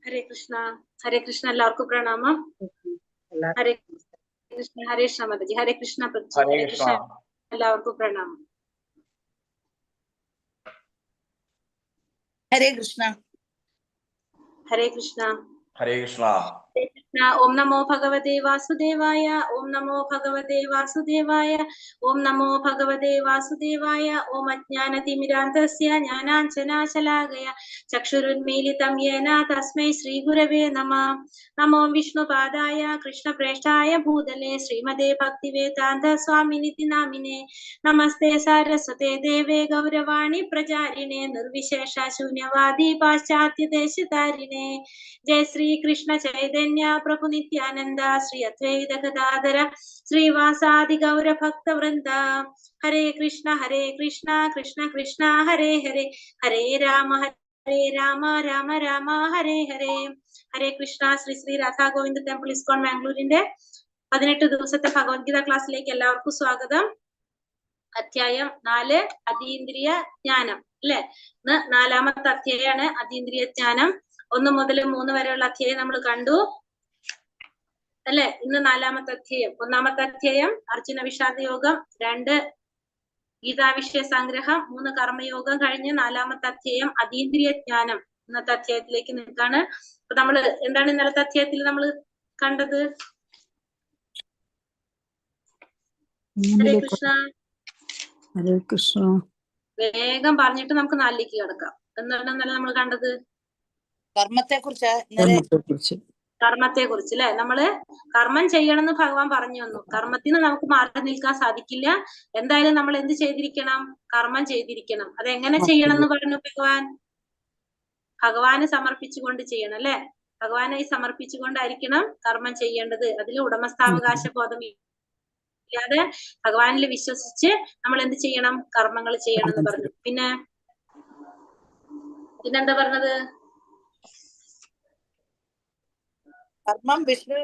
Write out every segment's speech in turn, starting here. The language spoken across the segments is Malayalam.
ഹരേ കൃഷ്ണ. ഹരേ കൃഷ്ണ. എല്ലാവർക്കും പ്രണാമം. ഹരേ കൃഷ്ണ. ഹരേ കൃഷ്ണ മാതാജി. ഹരേ കൃഷ്ണ പ്രഭുജി. ഹരേ കൃഷ്ണ. എല്ലാവർക്കും പ്രണാമം. ഹരേ കൃഷ്ണ. ഹരേ കൃഷ്ണ. ഹരേ കൃഷ്ണ. ഓം നമോ ഭഗവതേ വാസുദേവായ. ഓം നമോ ഭഗവതേ വാസുദേവായ. ഓം നമോ ഭഗവതേ വാസുദേവായ. ഓം അജ്ഞാനതിമിരാന്തസ്യ ജ്ഞാനാഞ്ജനാശലാകയ ചക്ഷുരുന്മീലിതം യേന തസ്മൈ ശ്രീ ഗുരവേ നമഃ. നമോ വിഷ്ണുപാദായ കൃഷ്ണപ്രേഷ്ഠായ ഭൂതലേ ശ്രീമതേ ഭക്തിവേദാന്ത സ്വാമിനിതി നാമിനേ. നമസ്തേ സാരസ്വതേ ദേവേ ഗൗരവാണി പ്രചാരിണേ നിർവിശേഷ ശൂന്യവാദി പാശ്ചാത്യദേശതാരിണേ. ജയ ശ്രീ കൃഷ്ണ ചൈതന്യ പ്രഭു നിത്യാനന്ദ ശ്രീ അദ്വൈത ഗദാധര ശ്രീവാസാദി ഗൗര ഭക്ത വൃന്ദ. ഹരേ കൃഷ്ണ കൃഷ്ണ കൃഷ്ണ ഹരേ ഹരേ, ഹരേ രാമ രാമ രാമ ഹരേ ഹരേ. ഹരേ കൃഷ്ണ. ശ്രീ ശ്രീ രാധാ ഗോവിന്ദ ടെമ്പിൾ ഇസ്കോൺ ബാംഗ്ലൂരിന്റെ 18 ദിവസത്തെ ഭഗവത്ഗീത ക്ലാസ്സിലേക്ക് എല്ലാവർക്കും സ്വാഗതം. അധ്യായം 4 അതീന്ദ്രിയ ജ്ഞാനം അല്ലെ. ഇന്ന് 4ാമത്തെ അധ്യായമാണ് അതീന്ദ്രിയ ജ്ഞാനം. 1 മുതൽ 3 വരെയുള്ള അധ്യായം നമ്മൾ കണ്ടു അല്ലെ. ഇന്ന് 4ാമത്തെ അധ്യായം. 1ാമത്തെ അധ്യായം അർജുന വിഷാദ യോഗം, 2 ഗീതാവിഷയ സംഗ്രഹം, 3 കർമ്മയോഗം കഴിഞ്ഞ് 4ാമത്തെ അധ്യായം അതീന്ദ്രിയ ജ്ഞാനം. ഇന്നത്തെ അധ്യായത്തിലേക്ക് നിൽക്കാണ്. അപ്പൊ നമ്മള് എന്താണ് ഇന്നലത്തെ അധ്യായത്തിൽ നമ്മൾ കണ്ടത്? ഹരേ കൃഷ്ണ. ഹരേ കൃഷ്ണ. വേഗം പറഞ്ഞിട്ട് നമുക്ക് 4ലേക്ക് കിടക്കാം. എന്താണ് ഇന്നലെ നമ്മൾ കണ്ടത്? കർമ്മത്തെ കുറിച്ച് കർമ്മത്തെ കുറിച്ച് അല്ലെ. നമ്മള് കർമ്മം ചെയ്യണമെന്ന് ഭഗവാൻ പറഞ്ഞു വന്നു. കർമ്മത്തിന് നമുക്ക് മാറി നിൽക്കാൻ സാധിക്കില്ല. എന്തായാലും നമ്മൾ എന്ത് ചെയ്തിരിക്കണം? കർമ്മം ചെയ്തിരിക്കണം. അതെങ്ങനെ ചെയ്യണം എന്ന് പറഞ്ഞു ഭഗവാൻ? ഭഗവാന് സമർപ്പിച്ചുകൊണ്ട് ചെയ്യണം അല്ലെ. ഭഗവാനായി സമർപ്പിച്ചുകൊണ്ടായിരിക്കണം കർമ്മം ചെയ്യേണ്ടത്. അതിൽ ഉടമസ്ഥാവകാശ ബോധം ഇല്ലാതെ ഭഗവാനിൽ വിശ്വസിച്ച് നമ്മൾ എന്ത് ചെയ്യണം? കർമ്മങ്ങൾ ചെയ്യണം എന്ന് പറഞ്ഞു. പിന്നെന്താ പറഞ്ഞത്? കർമ്മം വിഷ്ണു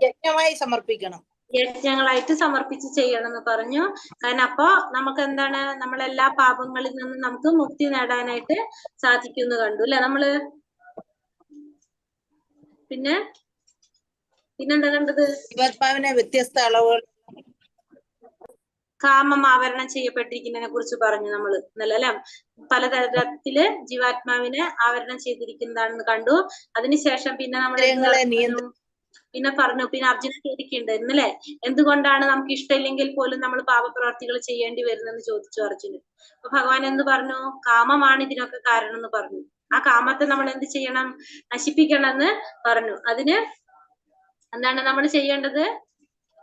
യജ്ഞമായി സമർപ്പിക്കണം. യജ്ഞങ്ങളായിട്ട് സമർപ്പിച്ച് ചെയ്യണം എന്ന് പറഞ്ഞു. കാരണം അപ്പൊ നമുക്ക് എന്താണ്, നമ്മളെല്ലാ പാപങ്ങളിൽ നിന്നും നമുക്ക് മുക്തി നേടാനായിട്ട് സാധിക്കുന്നു കണ്ടു അല്ലെ നമ്മള്. പിന്നെന്താ കണ്ടത്? ജീവാത്മാവിനെ വ്യത്യസ്ത അളവുകൾ കാമം ആവരണം ചെയ്യപ്പെട്ടിരിക്കുന്നതിനെ കുറിച്ച് പറഞ്ഞു നമ്മള് ഇന്നലെ അല്ലെ. പലതരത്തില് ജീവാത്മാവിനെ ആവരണം ചെയ്തിരിക്കുന്നതാണെന്ന് കണ്ടു. അതിനുശേഷം പിന്നെ നമ്മൾ പറഞ്ഞു, പിന്നെ അർജുന ചോദിക്കുന്നുണ്ട് ഇന്നലെ, എന്തുകൊണ്ടാണ് നമുക്ക് ഇഷ്ടമില്ലെങ്കിൽ പോലും നമ്മൾ പാപപ്രവർത്തികൾ ചെയ്യേണ്ടി വരുന്നെന്ന് ചോദിച്ചു അർജുനൻ. അപ്പൊ ഭഗവാൻ എന്ത് പറഞ്ഞു? കാമമാണ് ഇതിനൊക്കെ കാരണം എന്ന് പറഞ്ഞു. ആ കാമത്തെ നമ്മൾ എന്ത് ചെയ്യണം? നശിപ്പിക്കണമെന്ന് പറഞ്ഞു. അതിന് എന്താണ് നമ്മൾ ചെയ്യേണ്ടത്?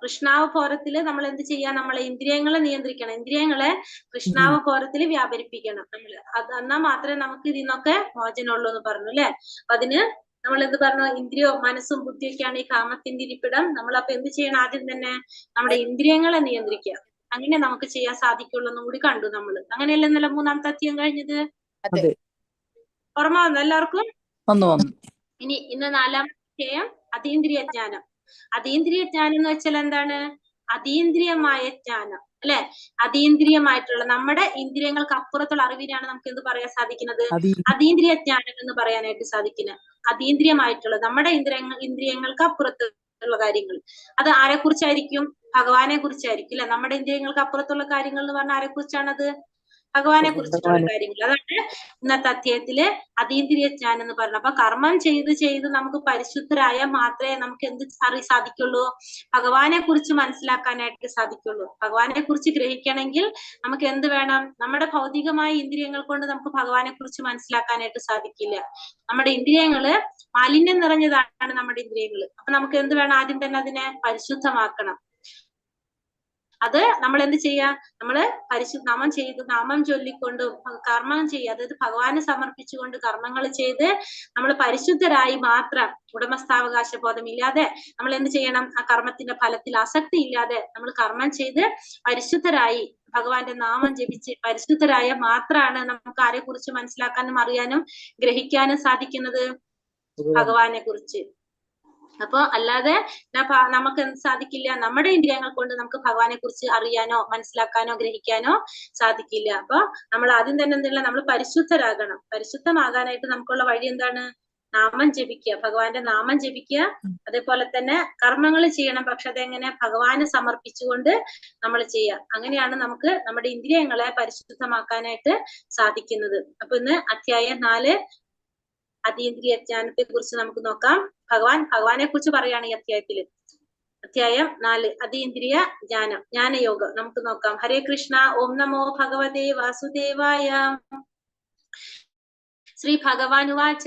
കൃഷ്ണാവബോധത്തില് നമ്മൾ എന്ത് ചെയ്യാ? നമ്മളെ ഇന്ദ്രിയങ്ങളെ നിയന്ത്രിക്കണം. ഇന്ദ്രിയങ്ങളെ കൃഷ്ണാവബോധത്തിൽ വ്യാപരിപ്പിക്കണം നമ്മള്. എന്നാൽ മാത്രമേ നമുക്ക് ഇതിൽ നിന്നൊക്കെ മോചനമുള്ളൂ എന്ന് പറഞ്ഞു അല്ലെ. അതിന് നമ്മൾ എന്ത് പറഞ്ഞു? മനസ്സും ബുദ്ധിയൊക്കെയാണ് ഈ കാമത്തിന്റെ ഇരിപ്പിടം. നമ്മളപ്പോ എന്ത് ചെയ്യണം? ആദ്യം തന്നെ നമ്മുടെ ഇന്ദ്രിയങ്ങളെ നിയന്ത്രിക്കുക. അങ്ങനെ നമുക്ക് ചെയ്യാൻ സാധിക്കുള്ളൂ എന്നും കൂടി കണ്ടു നമ്മള്. അങ്ങനെയല്ല ഇന്നലെ 3ാമത്തെ അധ്യായം കഴിഞ്ഞത്. ഓർമ്മ വന്നു എല്ലാവർക്കും? ഇനി ഇന്ന് 4ാമത്തെ അധ്യായം അതീന്ദ്രിയ ജ്ഞാനം. അതീന്ദ്രിയ ജ്ഞാനം എന്ന് വെച്ചാൽ എന്താണ്? അതീന്ദ്രിയമായ ജ്ഞാനം അല്ലെ. അതീന്ദ്രിയമായിട്ടുള്ള നമ്മുടെ ഇന്ദ്രിയങ്ങൾക്ക് അപ്പുറത്തുള്ള അറിവിനാണ് നമുക്ക് എന്ത് പറയാൻ സാധിക്കുന്നത്? അതീന്ദ്രിയ ജ്ഞാനം എന്ന് പറയാനായിട്ട് സാധിക്കുന്നത്. അതീന്ദ്രിയമായിട്ടുള്ള നമ്മുടെ ഇന്ദ്രിയങ്ങൾക്ക് അപ്പുറത്തുള്ള കാര്യങ്ങൾ. അത് ആരെ കുറിച്ചായിരിക്കും? ഭഗവാനെ കുറിച്ചായിരിക്കും അല്ലെ. നമ്മുടെ ഇന്ദ്രിയങ്ങൾക്ക് അപ്പുറത്തുള്ള കാര്യങ്ങൾ എന്ന് പറഞ്ഞാൽ ആരെ കുറിച്ചാണത്? ഭഗവാനെ കുറിച്ചിട്ടുള്ള കാര്യങ്ങൾ. അതാണ് ഇന്നത്തെ അധ്യായത്തില് അതീന്ദ്രിയ ജ്ഞാനം എന്ന് പറഞ്ഞു. അപ്പൊ കർമ്മം ചെയ്ത് നമുക്ക് പരിശുദ്ധരായാൽ മാത്രമേ നമുക്ക് എന്ത് സാധിക്കുള്ളൂ? ഭഗവാനെ കുറിച്ച് മനസ്സിലാക്കാനായിട്ട് സാധിക്കുള്ളൂ. ഭഗവാനെ കുറിച്ച് ഗ്രഹിക്കണമെങ്കിൽ നമുക്ക് എന്ത് വേണം? നമ്മുടെ ഭൗതികമായ ഇന്ദ്രിയങ്ങൾ കൊണ്ട് നമുക്ക് ഭഗവാനെ കുറിച്ച് മനസ്സിലാക്കാനായിട്ട് സാധിക്കില്ല. നമ്മുടെ ഇന്ദ്രിയങ്ങള് മാലിന്യം നിറഞ്ഞതാണ് നമ്മുടെ ഇന്ദ്രിയങ്ങള്. അപ്പൊ നമുക്ക് എന്ത് വേണം? ആദ്യം തന്നെ അതിനെ പരിശുദ്ധമാക്കണം. അത് നമ്മൾ എന്ത് ചെയ്യാ? നമ്മള് നാമം ചൊല്ലിക്കൊണ്ടും കർമ്മം ചെയ്യുക. അതായത് ഭഗവാന് സമർപ്പിച്ചുകൊണ്ട് കർമ്മങ്ങൾ ചെയ്ത് നമ്മൾ പരിശുദ്ധരായി മാത്രം, ഉടമസ്ഥാവകാശ ബോധം ഇല്ലാതെ നമ്മൾ എന്ത് ചെയ്യണം? ആ കർമ്മത്തിന്റെ ഫലത്തിൽ ആസക്തി ഇല്ലാതെ നമ്മൾ കർമ്മം ചെയ്ത് പരിശുദ്ധരായി ഭഗവാന്റെ നാമം ജപിച്ച് പരിശുദ്ധരായ മാത്രമാണ് നമുക്ക് ആരെ കുറിച്ച് മനസ്സിലാക്കാനും അറിയാനും ഗ്രഹിക്കാനും സാധിക്കുന്നത്? ഭഗവാനെ കുറിച്ച്. അപ്പൊ അല്ലാതെ നമുക്ക് എന്ത് സാധിക്കില്ല? നമ്മുടെ ഇന്ദ്രിയങ്ങൾ കൊണ്ട് നമുക്ക് ഭഗവാനെ കുറിച്ച് അറിയാനോ മനസ്സിലാക്കാനോ ഗ്രഹിക്കാനോ സാധിക്കില്ല. അപ്പൊ നമ്മൾ ആദ്യം തന്നെ എന്തില്ല? നമ്മൾ പരിശുദ്ധരാകണം. പരിശുദ്ധമാകാനായിട്ട് നമുക്കുള്ള വഴി എന്താണ്? നാമം ജപിക്കുക, ഭഗവാന്റെ നാമം ജപിക്കുക. അതേപോലെ തന്നെ കർമ്മങ്ങൾ ചെയ്യണം, പക്ഷെ അതെങ്ങനെ ഭഗവാന് സമർപ്പിച്ചുകൊണ്ട് നമ്മൾ ചെയ്യുക. അങ്ങനെയാണ് നമുക്ക് നമ്മുടെ ഇന്ദ്രിയങ്ങളെ പരിശുദ്ധമാക്കാനായിട്ട് സാധിക്കുന്നത്. അപ്പൊ ഇന്ന് അധ്യായം 4 അതീന്ദ്രിയ ജ്ഞാനത്തെ കുറിച്ച് നമുക്ക് നോക്കാം. ഭഗവാനെ കുറിച്ച് പറയാണ് ഈ അധ്യായത്തില്. അധ്യായം 4 അതീന്ദ്രിയ ജ്ഞാനം, ജ്ഞാനയോഗം നമുക്ക് നോക്കാം. ഹരേ കൃഷ്ണ. ഓം നമോ ഭഗവതേ വാസുദേവായ. ശ്രീ ഭഗവാനുവാച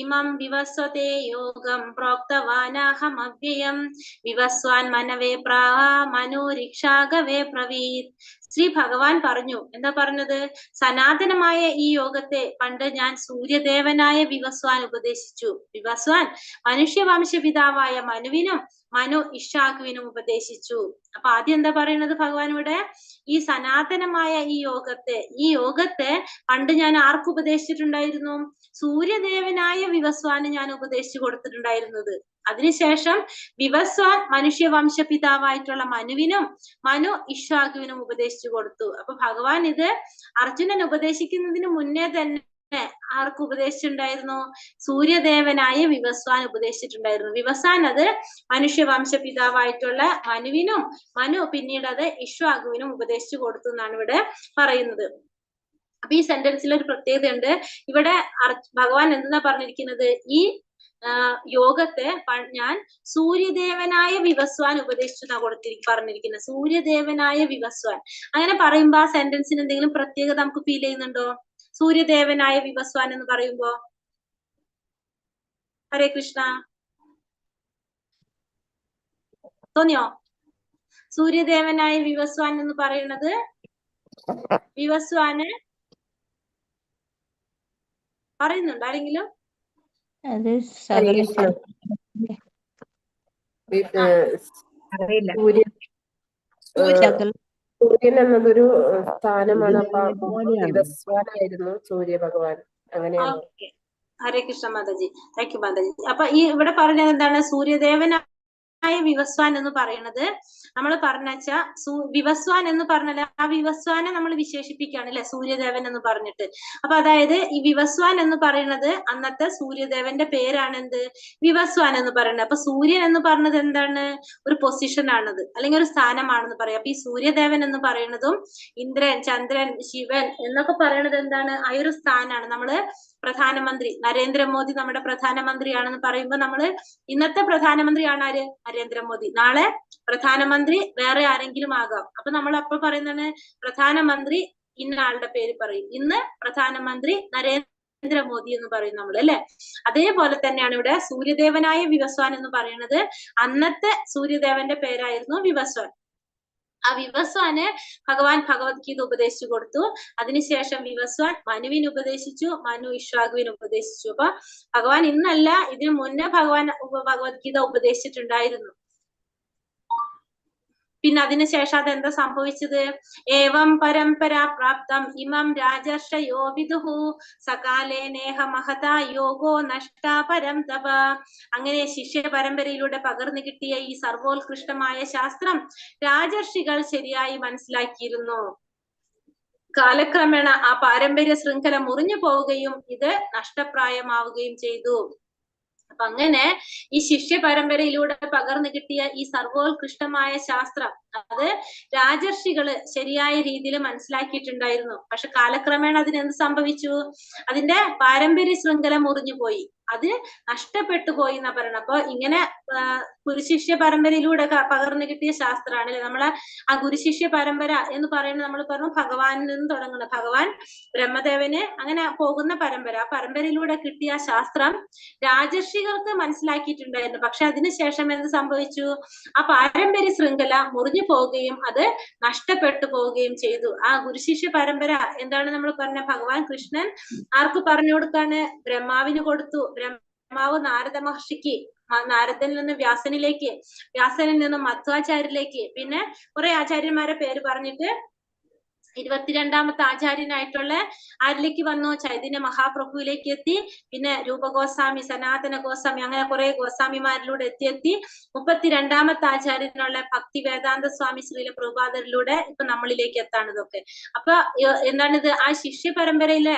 ഇമം വിവസ്വതേ യോഗം പ്രോക്തവാനാഹമവ്യയം വിവസ്വാൻ മനവേ പ്രാഹ മനോരിക്ഷാഗവേ പ്രവീത്. ശ്രീ ഭഗവാൻ പറഞ്ഞു, എന്താ പറഞ്ഞത്? സനാതനമായ ഈ യോഗത്തെ പണ്ട് ഞാൻ സൂര്യദേവനായ വിവസ്വാൻ ഉപദേശിച്ചു. വിവസ്വാൻ മനുഷ്യവംശ പിതാവായ മനുവിനും മനു ഇഷാഖുവിനും ഉപദേശിച്ചു. അപ്പൊ ആദ്യം എന്താ പറയുന്നത് ഭഗവാനോട്? ഈ സനാതനമായ ഈ യോഗത്തെ പണ്ട് ഞാൻ ആർക്ക് ഉപദേശിച്ചിട്ടുണ്ടായിരുന്നു? സൂര്യദേവനായ വിവസ്വാന് ഞാൻ ഉപദേശിച്ചു കൊടുത്തിട്ടുണ്ടായിരുന്നത്. അതിനുശേഷം വിവസ്വാൻ മനുഷ്യവംശ പിതാവായിട്ടുള്ള മനുവിനും മനു ഇഷാഖുവിനും ഉപദേശിച്ചു കൊടുത്തു. അപ്പൊ ഭഗവാൻ ഇത് അർജുനൻ ഉപദേശിക്കുന്നതിന് മുന്നേ തന്നെ ആർക്ക് ഉപദേശിച്ചിട്ടുണ്ടായിരുന്നു? സൂര്യദേവനായ വിവസ്വാൻ ഉപദേശിച്ചിട്ടുണ്ടായിരുന്നു. വിവസ്വാൻ അത് മനുഷ്യവംശ പിതാവായിട്ടുള്ള മനുവിനും മനു പിന്നീട് അത് ഇഷ്വാകുവിനും ഉപദേശിച്ചു കൊടുത്തു എന്നാണ് ഇവിടെ പറയുന്നത്. അപ്പൊ ഈ സെന്റൻസിൽ ഒരു പ്രത്യേകത ഉണ്ട്. ഇവിടെ ഭഗവാൻ എന്താ പറഞ്ഞിരിക്കുന്നത്? ഈ യോഗത്തെ ഞാൻ സൂര്യദേവനായ വിവസ്വാൻ ഉപദേശിച്ചു പറഞ്ഞിരിക്കുന്നത്. സൂര്യദേവനായ വിവസ്വാൻ അങ്ങനെ പറയുമ്പോ ആ സെന്റൻസിന് എന്തെങ്കിലും പ്രത്യേകത നമുക്ക് ഫീൽ ചെയ്യുന്നുണ്ടോ? സൂര്യദേവനായ വിവസ്വാൻ എന്ന് പറയുമ്പോ? ഹരേ കൃഷ്ണ, തോന്നിയോ? സൂര്യദേവനായ വിവസ്വാൻ എന്ന് പറയുന്നത് വിവസ്വാന് പറയുന്നുണ്ട് ആരെങ്കിലും? സൂര്യൻ എന്നതൊരു സ്ഥാനമാണ്. അപ്പൊ വിവസ്വാനായിരുന്നു സൂര്യ ഭഗവാൻ. അങ്ങനെയാണ്. ഹരേ കൃഷ്ണ മാതാജി, താങ്ക് യു മാതാജി. അപ്പൊ ഈ ഇവിടെ പറഞ്ഞത് എന്താണ്? സൂര്യദേവനായ വിവസ്വാൻ എന്ന് പറയുന്നത് നമ്മൾ പറഞ്ഞാ വിവസ്വാൻ എന്ന് പറഞ്ഞാൽ ആ വിവസ്വാനെ നമ്മൾ വിശേഷിപ്പിക്കുകയാണ് അല്ലെ, സൂര്യദേവൻ എന്ന് പറഞ്ഞിട്ട്. അപ്പൊ അതായത് ഈ വിവസ്വാൻ എന്ന് പറയുന്നത് അന്നത്തെ സൂര്യദേവന്റെ പേരാണ് എന്ത്? വിവസ്വാൻ എന്ന് പറയുന്നത്. അപ്പൊ സൂര്യൻ എന്ന് പറഞ്ഞത് എന്താണ്? ഒരു പൊസിഷൻ ആണത്, അല്ലെങ്കിൽ ഒരു സ്ഥാനമാണെന്ന് പറയാം. അപ്പൊ ഈ സൂര്യദേവൻ എന്ന് പറയുന്നതും ഇന്ദ്രൻ, ചന്ദ്രൻ, ശിവൻ എന്നൊക്കെ പറയുന്നത് എന്താണ്? ആ ഒരു സ്ഥാനാണ്. നമ്മള് പ്രധാനമന്ത്രി നരേന്ദ്രമോദി നമ്മുടെ പ്രധാനമന്ത്രിയാണെന്ന് പറയുമ്പോൾ നമ്മള് ഇന്നത്തെ പ്രധാനമന്ത്രിയാണ് ആര്? നരേന്ദ്രമോദി. നാളെ പ്രധാനമന്ത്രി വേറെ ആരെങ്കിലും ആകാം. അപ്പൊ നമ്മൾ അപ്പോൾ പറയുന്നതാണ് പ്രധാനമന്ത്രി ഇന്ന ആളുടെ പേര് പറയും. ഇന്ന് പ്രധാനമന്ത്രി നരേന്ദ്രമോദി എന്ന് പറയും നമ്മൾ അല്ലെ. അതേപോലെ തന്നെയാണ് ഇവിടെ സൂര്യദേവനായ വിവസ്വാൻ എന്ന് പറയുന്നത്. അന്നത്തെ സൂര്യദേവന്റെ പേരായിരുന്നു വിവസ്വാൻ. ആ വിവസ്വാന് ഭഗവാൻ ഭഗവത്ഗീത ഉപദേശിച്ചു കൊടുത്തു. അതിനുശേഷം വിവസ്വാൻ മനുവിന് ഉപദേശിച്ചു, മനു ഇഷ്വാകുവിന് ഉപദേശിച്ചു. അപ്പൊ ഭഗവാൻ ഇന്നല്ല, ഇതിനു മുന്നേ ഭഗവാൻ ഭഗവത്ഗീത ഉപദേശിച്ചിട്ടുണ്ടായിരുന്നു. പിന്നെ അതിനുശേഷം അതെന്താ സംഭവിച്ചത്? ഏവം പരമ്പരാ പ്രാപ്തം ഇമം രാജർഷയോ വിദുഹു സകാലേ നേഹ മഹതാ യോഗോ നഷ്ടാ പരം തപ. അങ്ങനെ ശിഷ്യ പരമ്പരയിലൂടെ പകർന്നു കിട്ടിയ ഈ സർവോത്കൃഷ്ടമായ ശാസ്ത്രം രാജർഷികൾ ശരിയായി മനസ്സിലാക്കിയിരുന്നു. കാലക്രമേണ ആ പാരമ്പര്യ ശൃംഖല മുറിഞ്ഞു പോവുകയും ഇത് നഷ്ടപ്രായമാവുകയും ചെയ്തു. അപ്പൊ അങ്ങനെ ഈ ശിഷ്യ പരമ്പരയിലൂടെ പകർന്നു കിട്ടിയ ഈ സർവോത്കൃഷ്ടമായ ശാസ്ത്രം അത് രാജർഷികള് ശരിയായ രീതിയിൽ മനസ്സിലാക്കിയിട്ടുണ്ടായിരുന്നു. പക്ഷെ കാലക്രമേണ അതിനെന്ത് സംഭവിച്ചു? അതിന്റെ പാരമ്പര്യ ശൃംഖല മുറിഞ്ഞു പോയി, അത് നഷ്ടപ്പെട്ടു പോയി എന്നാ പറയണം. അപ്പൊ ഇങ്ങനെ ഗുരുശിഷ്യ പരമ്പരയിലൂടെ പകർന്നു കിട്ടിയ ശാസ്ത്രമാണ് അല്ലെ. നമ്മളെ ആ ഗുരുശിഷ്യ പരമ്പര എന്ന് പറയുന്നത് നമ്മൾ പറഞ്ഞു ഭഗവാനിൽ നിന്ന് തുടങ്ങുന്നത്. ഭഗവാൻ ബ്രഹ്മദേവന് അങ്ങനെ പോകുന്ന പരമ്പര. ആ പരമ്പരയിലൂടെ കിട്ടിയ ശാസ്ത്രം രാജർഷികൾക്ക് മനസ്സിലാക്കിയിട്ടുണ്ടായിരുന്നു. പക്ഷെ അതിനുശേഷം എന്ത് സംഭവിച്ചു? ആ പാരമ്പര്യ ശൃംഖല മുറിഞ്ഞു പോവുകയും അത് നഷ്ടപ്പെട്ടു പോവുകയും ചെയ്തു. ആ ഗുരുശിഷ്യ പരമ്പര എന്താണ് നമ്മൾ പറഞ്ഞ? ഭഗവാൻ കൃഷ്ണൻ ആർക്ക് പറഞ്ഞു കൊടുക്കാണ്? ബ്രഹ്മാവിന് കൊടുത്തു. ബ്രഹ്മാവ് നാരദ മഹർഷിക്ക്, നാരദനിൽ നിന്ന് വ്യാസനിലേക്ക്, വ്യാസനിൽ നിന്നും മധ്വാചാര്യരിലേക്ക്, പിന്നെ കുറെ ആചാര്യന്മാരെ പേര് പറഞ്ഞിട്ട് 22ാമത്തെ ആചാര്യനായിട്ടുള്ള ആരിലേക്ക് വന്നു? ചൈതന്യ മഹാപ്രഭുവിലേക്ക് എത്തി. പിന്നെ രൂപഗോസ്വാമി, സനാതന ഗോസ്വാമി, അങ്ങനെ കുറെ ഗോസ്വാമിമാരിലൂടെ എത്തി 32ാമത്തെ ആചാര്യനുള്ള ഭക്തി വേദാന്ത സ്വാമി ശ്രീല പ്രഭുപാദരിലൂടെ ഇപ്പൊ നമ്മളിലേക്ക് എത്താണ് ഇതൊക്കെ. അപ്പൊ എന്താണിത്? ആ ശിഷ്യ പരമ്പരയിലെ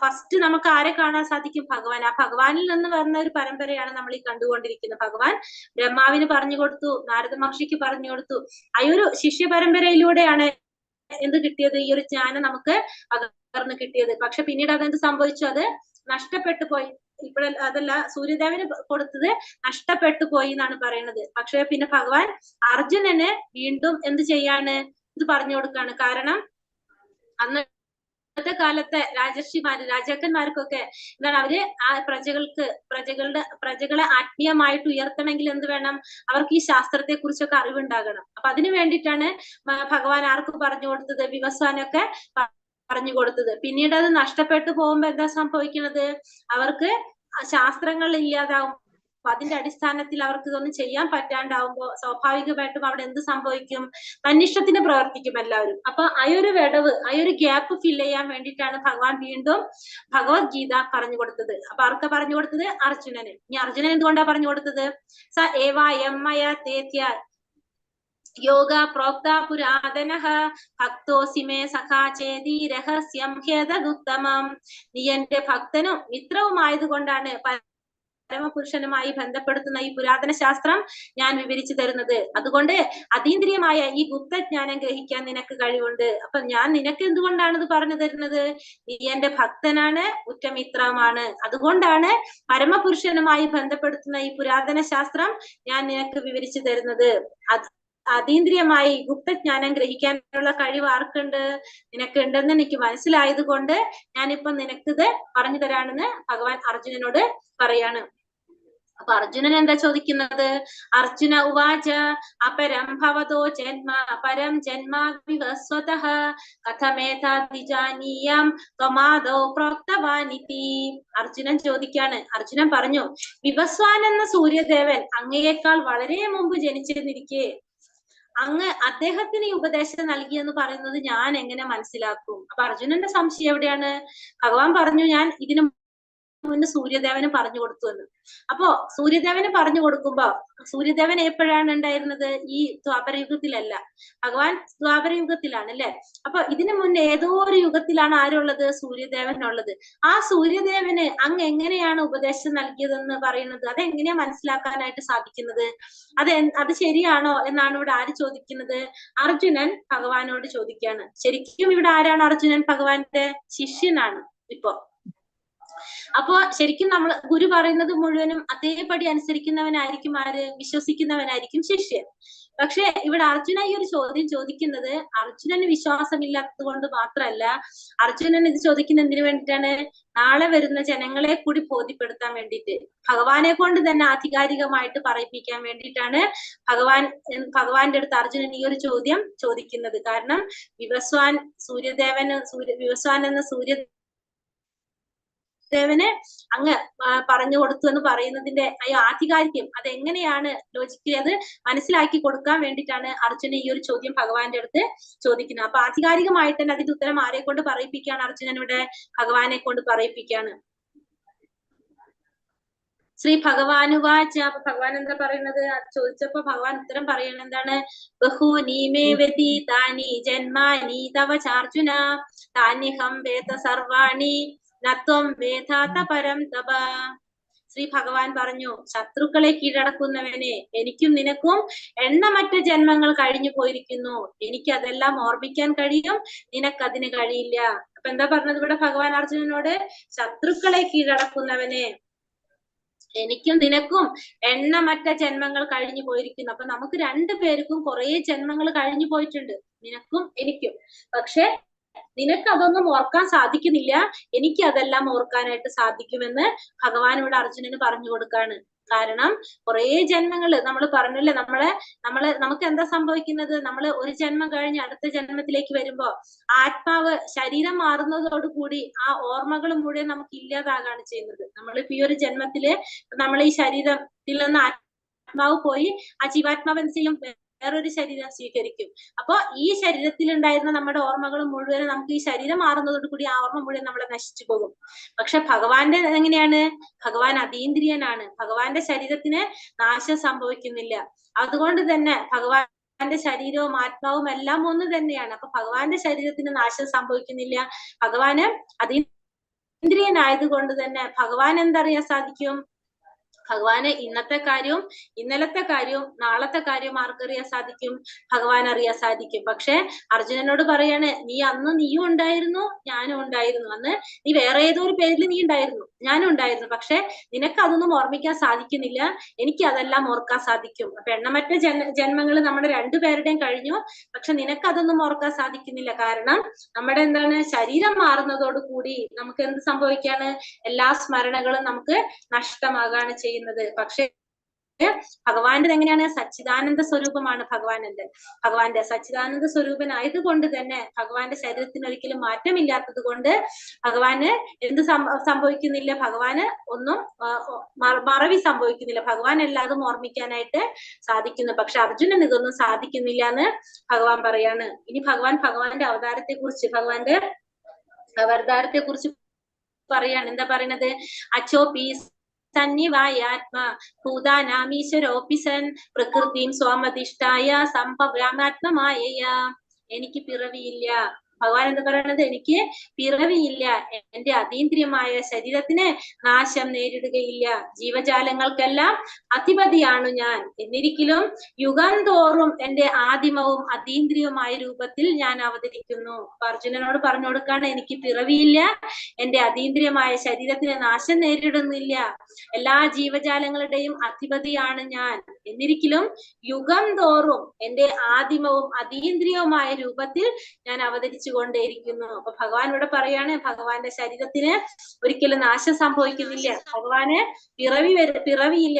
ഫസ്റ്റ് നമുക്ക് ആരെ കാണാൻ സാധിക്കും? ഭഗവാൻ. ആ ഭഗവാനിൽ നിന്ന് വരുന്ന ഒരു പരമ്പരയാണ് നമ്മൾ ഈ കണ്ടുകൊണ്ടിരിക്കുന്നത്. ഭഗവാൻ ബ്രഹ്മാവിന് പറഞ്ഞു കൊടുത്തു, നാരദ മഹർഷിക്ക് പറഞ്ഞു കൊടുത്തു. ആ ഒരു ശിഷ്യ പരമ്പരയിലൂടെയാണ് എന്ത് കിട്ടിയത്? ഈ ഒരു ജ്ഞാനം നമുക്ക് പകർന്ന് കിട്ടിയത്. പക്ഷെ പിന്നീട് അതെന്ത് സംഭവിച്ചു? അത് നഷ്ടപ്പെട്ടു പോയി. ഇപ്പോൾ അതല്ല, സൂര്യദേവന് കൊടുത്തത് നഷ്ടപ്പെട്ടു പോയി എന്നാണ് പറയുന്നത്. പക്ഷെ പിന്നെ ഭഗവാൻ അർജുനന് വീണ്ടും എന്ത് ചെയ്യാണ്? ഇത് പറഞ്ഞു കൊടുക്കാണ്. കാരണം അന്നത്തെ കാലത്തെ രാജാക്കന്മാർക്കൊക്കെ എന്താണ്, അവര് ആ പ്രജകളെ ആത്മീയമായിട്ട് ഉയർത്തണമെങ്കിൽ എന്ത് വേണം? അവർക്ക് ഈ ശാസ്ത്രത്തെ കുറിച്ചൊക്കെ അറിവുണ്ടാകണം. അപ്പൊ അതിനു വേണ്ടിയിട്ടാണ് ഭഗവാൻ ആർക്ക് പറഞ്ഞു കൊടുത്തത്? വിവസ്വാനൊക്കെ പറഞ്ഞു കൊടുത്തത്. പിന്നീട് അത് നഷ്ടപ്പെട്ടു പോകുമ്പോ എന്താ സംഭവിക്കുന്നത്? അവർക്ക് ശാസ്ത്രങ്ങൾ ഇല്ലാതാവും. അതിന്റെ അടിസ്ഥാനത്തിൽ അവർക്ക് ഇതൊന്നും ചെയ്യാൻ പറ്റാണ്ടാവുമ്പോ സ്വാഭാവികമായിട്ടും അവിടെ എന്ത് സംഭവിക്കും? തന്നിഷ്ടത്തിന് പ്രവർത്തിക്കും എല്ലാവരും. അപ്പൊ ആ ഒരു വിടവ്, ആ ഒരു ഗ്യാപ്പ് ഫില്ല് ചെയ്യാൻ വേണ്ടിയിട്ടാണ് ഭഗവാൻ വീണ്ടും ഭഗവത്ഗീത പറഞ്ഞു കൊടുത്തത്. അപ്പൊ ആർക്കാ പറഞ്ഞു കൊടുത്തത്? അർജുനന്. ഇനി അർജുനൻ എന്തുകൊണ്ടാ പറഞ്ഞു കൊടുത്തത്? സ ഏവായം മയാ തേത്യ യോഗ പ്രോക്ത പുരാതനഃ ഭക്തോസി മേ സഖാ ചേതി രഹസ്യം ഹേതദുത്തമം. നീ എന്റെ ഭക്തനും മിത്രവുമായതുകൊണ്ടാണ് പരമപുരുഷനുമായി ബന്ധപ്പെടുത്തുന്ന ഈ പുരാതന ശാസ്ത്രം ഞാൻ വിവരിച്ചു തരുന്നത്. അതുകൊണ്ട് അതീന്ദ്രിയമായ ഈ ഗുപ്തജ്ഞാനം ഗ്രഹിക്കാൻ നിനക്ക് കഴിവുണ്ട്. അപ്പൊ ഞാൻ നിനക്ക് എന്തുകൊണ്ടാണ് ഇത് പറഞ്ഞു തരുന്നത്? നീ എന്റെ ഭക്തനാണ്, ഉറ്റമിത്രമാണ്. അതുകൊണ്ടാണ് പരമപുരുഷനുമായി ബന്ധപ്പെടുത്തുന്ന ഈ പുരാതന ശാസ്ത്രം ഞാൻ നിനക്ക് വിവരിച്ചു തരുന്നത്. അതീന്ദ്രിയമായി ഗുപ്തജ്ഞാനം ഗ്രഹിക്കാനുള്ള കഴിവ് ആർക്കുണ്ട്? നിനക്ക് ഉണ്ടെന്ന് എനിക്ക് മനസ്സിലായത് കൊണ്ട് ഞാനിപ്പൊ നിനക്കിത് പറഞ്ഞു തരാണെന്ന് ഭഗവാൻ അർജുനനോട് പറയാണ്. അപ്പൊ അർജുനൻ എന്താ ചോദിക്കുന്നത്? അർജുന ഉവാച അപരം ഭവതോ ജന്മ പരം ജന്മ വിവസ്വതഃ കഥമേതദ്വിജാനീയം ത്വമാദൗ പ്രോക്തവാനിതി. അർജുനൻ ചോദിക്കാണ്. അർജുനൻ പറഞ്ഞു, വിവസ്വാൻ എന്ന സൂര്യദേവൻ അങ്ങയേക്കാൾ വളരെ മുമ്പ് ജനിച്ചിരുന്നിരിക്കെ അങ്ങ് അദ്ദേഹത്തിന് ഈ ഉപദേശം നൽകിയെന്ന് പറയുന്നത് ഞാൻ എങ്ങനെ മനസ്സിലാക്കും? അപ്പൊ അർജുനന്റെ സംശയം എവിടെയാണ്? ഭഗവാൻ പറഞ്ഞു, ഞാൻ ഇതിനു മുന്നേ സൂര്യദേവന് പറഞ്ഞു കൊടുത്തു എന്ന്. അപ്പോ സൂര്യദേവന് പറഞ്ഞു കൊടുക്കുമ്പോ സൂര്യദേവൻ എപ്പോഴാണ് ഉണ്ടായിരുന്നത്? ഈ ദ്വാപരയുഗത്തിലല്ല, ഭഗവാൻ ദ്വാപരയുഗത്തിലാണ് അല്ലെ? അപ്പൊ ഇതിനു മുന്നേ ഏതോ ഒരു യുഗത്തിലാണ് ആരുള്ളത്? സൂര്യദേവനുള്ളത്. ആ സൂര്യദേവന് അങ്ങ് എങ്ങനെയാണ് ഉപദേശം നൽകിയതെന്ന് പറയുന്നത്? അതെങ്ങനെയാ മനസ്സിലാക്കാനായിട്ട് സാധിക്കുന്നത്? അത് ശരിയാണോ എന്നാണ് ഇവിടെ ആര് ചോദിക്കുന്നത്? അർജുനൻ ഭഗവാനോട് ചോദിക്കാണ്. ശരിക്കും ഇവിടെ ആരാണ് അർജുനൻ? ഭഗവാന്റെ ശിഷ്യനാണ് ഇപ്പൊ. അപ്പോ ശരിക്കും നമ്മൾ ഗുരു പറയുന്നത് മുഴുവനും അതേപടി അനുസരിക്കുന്നവനായിരിക്കും ആര്? വിശ്വസിക്കുന്നവനായിരിക്കും ശിഷ്യൻ. പക്ഷെ ഇവിടെ അർജുന ഈ ഒരു ചോദ്യം ചോദിക്കുന്നത് അർജുനന് വിശ്വാസമില്ലാത്തത് കൊണ്ട് മാത്രമല്ല, അർജുനൻ ഇത് ചോദിക്കുന്ന എന്തിനു വേണ്ടിയിട്ടാണ്? നാളെ വരുന്ന ജനങ്ങളെ കൂടി ബോധ്യപ്പെടുത്താൻ വേണ്ടിയിട്ട്, ഭഗവാനെ കൊണ്ട് തന്നെ ആധികാരികമായിട്ട് പറയിപ്പിക്കാൻ വേണ്ടിയിട്ടാണ് ഭഗവാന്റെ അടുത്ത് അർജുനൻ ഈ ഒരു ചോദ്യം ചോദിക്കുന്നത്. കാരണം വിവസ്വാൻ എന്ന സൂര്യദേവന് അങ്ങ് പറഞ്ഞു കൊടുത്തു എന്ന് പറയുന്നതിന്റെ ആധികാരികം അതെങ്ങനെയാണ് ലോജിക്ക് അത് മനസ്സിലാക്കി കൊടുക്കാൻ വേണ്ടിയിട്ടാണ് അർജുനൻ ഈ ഒരു ചോദ്യം ഭഗവാന്റെ അടുത്ത് ചോദിക്കുന്നത്. അപ്പൊ ആധികാരികമായിട്ട് തന്നെ അതിന്റെ ഉത്തരം ആരെ കൊണ്ട് പറയിപ്പിക്കുകയാണ്? അർജുനൻ ഇവിടെ ഭഗവാനെ കൊണ്ട് പറയിപ്പിക്കുകയാണ്. ശ്രീ ഭഗവാനുവാച. അപ്പൊ ഭഗവാൻ എന്താ പറയുന്നത്? ചോദിച്ചപ്പോ ഭഗവാൻ ഉത്തരം പറയുന്നത് എന്താണ്? ബഹൂനി മേ വ്യതീതാനി ജന്മാനി തവ ചാർജുന താന്യഹം വേദ സർവാണി നത്വം വേദാത പരം തപ. ശ്രീ ഭഗവാൻ പറഞ്ഞു, ശത്രുക്കളെ കീഴടക്കുന്നവനെ, എനിക്കും നിനക്കും എണ്ണമറ്റ ജന്മങ്ങൾ കഴിഞ്ഞു പോയിരിക്കുന്നു. എനിക്ക് അതെല്ലാം ഓർമ്മിക്കാൻ കഴിയും, നിനക്കതിന് കഴിയില്ല. അപ്പൊ എന്താ പറഞ്ഞത് ഇവിടെ ഭഗവാൻ അർജുനനോട്? ശത്രുക്കളെ കീഴടക്കുന്നവനെ, എനിക്കും നിനക്കും എണ്ണമറ്റ ജന്മങ്ങൾ കഴിഞ്ഞു പോയിരിക്കുന്നു. അപ്പൊ നമുക്ക് രണ്ടുപേർക്കും കുറെ ജന്മങ്ങൾ കഴിഞ്ഞു പോയിട്ടുണ്ട്, നിനക്കും എനിക്കും. പക്ഷെ നിനക്ക് അതൊന്നും ഓർക്കാൻ സാധിക്കുന്നില്ല, എനിക്ക് അതെല്ലാം ഓർക്കാനായിട്ട് സാധിക്കുമെന്ന് ഭഗവാൻ ഇവിടെ അർജുനന് പറഞ്ഞു കൊടുക്കാണ്. കാരണം കുറെ ജന്മങ്ങള് നമ്മൾ പറഞ്ഞല്ലേ, നമുക്ക് എന്താ സംഭവിക്കുന്നത്? നമ്മൾ ഒരു ജന്മം കഴിഞ്ഞ് അടുത്ത ജന്മത്തിലേക്ക് വരുമ്പോ ആത്മാവ് ശരീരം മാറുന്നതോടുകൂടി ആ ഓർമ്മകൾ മുഴുവൻ നമുക്ക് ഇല്ലാതാകാണ് ചെയ്യുന്നത്. നമ്മളിപ്പോ ഈ ഒരു ജന്മത്തില് നമ്മൾ ഈ ശരീരത്തിൽ നിന്ന് ആത്മാവ് പോയി ആ ജീവാത്മാവ് എന്ത് ചെയ്യും? വേറൊരു ശരീരം സ്വീകരിക്കും. അപ്പൊ ഈ ശരീരത്തിൽ ഉണ്ടായിരുന്ന നമ്മുടെ ഓർമ്മകൾ മുഴുവൻ നമുക്ക് ഈ ശരീരം മാറുന്നതോടുകൂടി ആ ഓർമ്മ മുഴുവൻ നമ്മളെ നശിച്ചു പോകും. പക്ഷെ ഭഗവാന്റെ എങ്ങനെയാണ്? ഭഗവാൻ അതീന്ദ്രിയനാണ്. ഭഗവാന്റെ ശരീരത്തിന് നാശം സംഭവിക്കുന്നില്ല. അതുകൊണ്ട് തന്നെ ഭഗവാന്റെ ശരീരവും ആത്മാവും എല്ലാം ഒന്ന് തന്നെയാണ്. അപ്പൊ ഭഗവാന്റെ ശരീരത്തിന് നാശം സംഭവിക്കുന്നില്ല. ഭഗവാന് അതീന്ദ്രിയനായതുകൊണ്ട് തന്നെ ഭഗവാൻ എന്തറിയാൻ സാധിക്കും? ഭഗവാന് ഇന്നത്തെ കാര്യവും ഇന്നലത്തെ കാര്യവും നാളത്തെ കാര്യവും ആർക്കറിയാൻ സാധിക്കും? ഭഗവാൻ അറിയാൻ സാധിക്കും. പക്ഷെ അർജുനനോട് പറയാണ്, നീ അന്ന് നീയും ഉണ്ടായിരുന്നു, ഞാനും ഉണ്ടായിരുന്നു. അന്ന് നീ വേറെ ഏതോ ഒരു പേരിൽ നീ ഉണ്ടായിരുന്നു, ഞാനും ഉണ്ടായിരുന്നു. പക്ഷെ നിനക്ക് അതൊന്നും ഓർമ്മിക്കാൻ സാധിക്കുന്നില്ല, എനിക്ക് അതെല്ലാം ഓർക്കാൻ സാധിക്കും. അപ്പൊ എണ്ണമറ്റ ജന്മങ്ങൾ നമ്മുടെ രണ്ടുപേരുടെയും കഴിഞ്ഞു, പക്ഷെ നിനക്ക് അതൊന്നും ഓർക്കാൻ സാധിക്കുന്നില്ല. കാരണം നമ്മുടെ എന്താണ്, ശരീരം മാറുന്നതോട് കൂടി നമുക്ക് എന്ത് സംഭവിക്കാണ്? എല്ലാ സ്മരണകളും നമുക്ക് നഷ്ടമാകാണ് ചെയ്യുന്നത്. പക്ഷെ ഭഗവാന്റെ എങ്ങനെയാണ്? സച്ചിദാനന്ദ സ്വരൂപമാണ് ഭഗവാന്റെ സച്ചിദാനന്ദ സ്വരൂപനായതുകൊണ്ട് തന്നെ ഭഗവാന്റെ ശരീരത്തിന് ഒരിക്കലും മാറ്റമില്ലാത്തത് കൊണ്ട് ഭഗവാന് എന്ത് സംഭവിക്കുന്നില്ല? ഭഗവാന് ഒന്നും മറവി സംഭവിക്കുന്നില്ല. ഭഗവാൻ എല്ലാതും ഓർമ്മിക്കാനായിട്ട് സാധിക്കുന്നു. പക്ഷെ അർജുനന് ഇതൊന്നും സാധിക്കുന്നില്ല എന്ന് ഭഗവാൻ പറയാണ്. ഇനി ഭഗവാന്റെ അവതാരത്തെ കുറിച്ച് പറയാണ്. എന്താ പറയണത്? അച്ചോപീസ് സന്നിവായാത്മാ ഭൂതാനാമീശ്വരോപി സൻ പ്രകൃതിം സ്വാമധിഷ്ഠായ സംഭവ്യാമാത്മമായയാ. എനിക്ക് പിറവിയില്ല. ഭഗവാൻ എന്താ പറയണത്? എനിക്ക് പിറവിയില്ല, എന്റെ അതീന്ദ്രിയമായ ശരീരത്തിന് നാശം നേരിടുകയില്ല, ജീവജാലങ്ങൾക്കെല്ലാം അധിപതിയാണു ഞാൻ. എന്നിരിക്കലും യുഗം തോറും എന്റെ ആദിമവും അതീന്ദ്രിയവുമായ രൂപത്തിൽ ഞാൻ അവതരിക്കുന്നു. അർജുനനോട് പറഞ്ഞു കൊടുക്കാണ്, എനിക്ക് പിറവിയില്ല, എന്റെ അതീന്ദ്രിയമായ ശരീരത്തിന് നാശം നേരിടുന്നില്ല, എല്ലാ ജീവജാലങ്ങളുടെയും അധിപതിയാണ് ഞാൻ. എന്നിരിക്കലും യുഗം തോറും എന്റെ ആദിമവും അതീന്ദ്രിയവുമായ രൂപത്തിൽ ഞാൻ അവതരിച്ചു കൊണ്ടേയിരിക്കുന്നു. അപ്പൊ ഭഗവാൻ ഇവിടെ പറയാണ്, ഭഗവാന്റെ ശരീരത്തിന് ഒരിക്കലും നാശം സംഭവിക്കുന്നില്ല, ഭഗവാന് പിറവിയില്ല,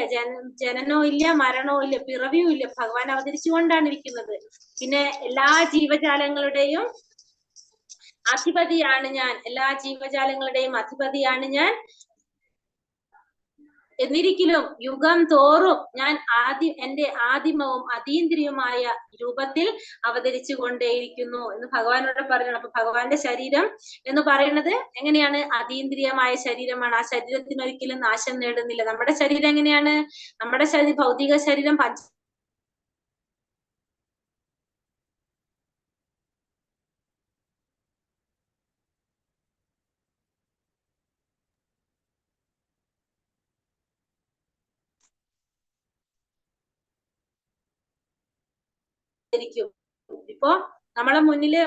ജനനോ ഇല്ല, മരണോ ഇല്ല, പിറവിയും ഇല്ല. ഭഗവാൻ അവതരിച്ചുകൊണ്ടാണ് ഇരിക്കുന്നത്. പിന്നെ എല്ലാ ജീവജാലങ്ങളുടെയും അധിപതിയാണ് ഞാൻ, എല്ലാ ജീവജാലങ്ങളുടെയും അധിപതിയാണ് ഞാൻ. എന്നിരിക്കലും യുഗം തോറും ഞാൻ എന്റെ ആദിമവും അതീന്ദ്രിയവുമായ രൂപത്തിൽ അവതരിച്ചു കൊണ്ടേയിരിക്കുന്നു എന്ന് ഭഗവാനോട് പറയണം. അപ്പൊ ഭഗവാന്റെ ശരീരം എന്ന് പറയുന്നത് എങ്ങനെയാണ്? അതീന്ദ്രിയമായ ശരീരമാണ്. ആ ശരീരത്തിന് ഒരിക്കലും നാശം നേടുന്നില്ല. നമ്മുടെ ശരീരം എങ്ങനെയാണ്? നമ്മുടെ ഭൗതിക ശരീരം ഇപ്പൊ നമ്മളെ മുന്നില്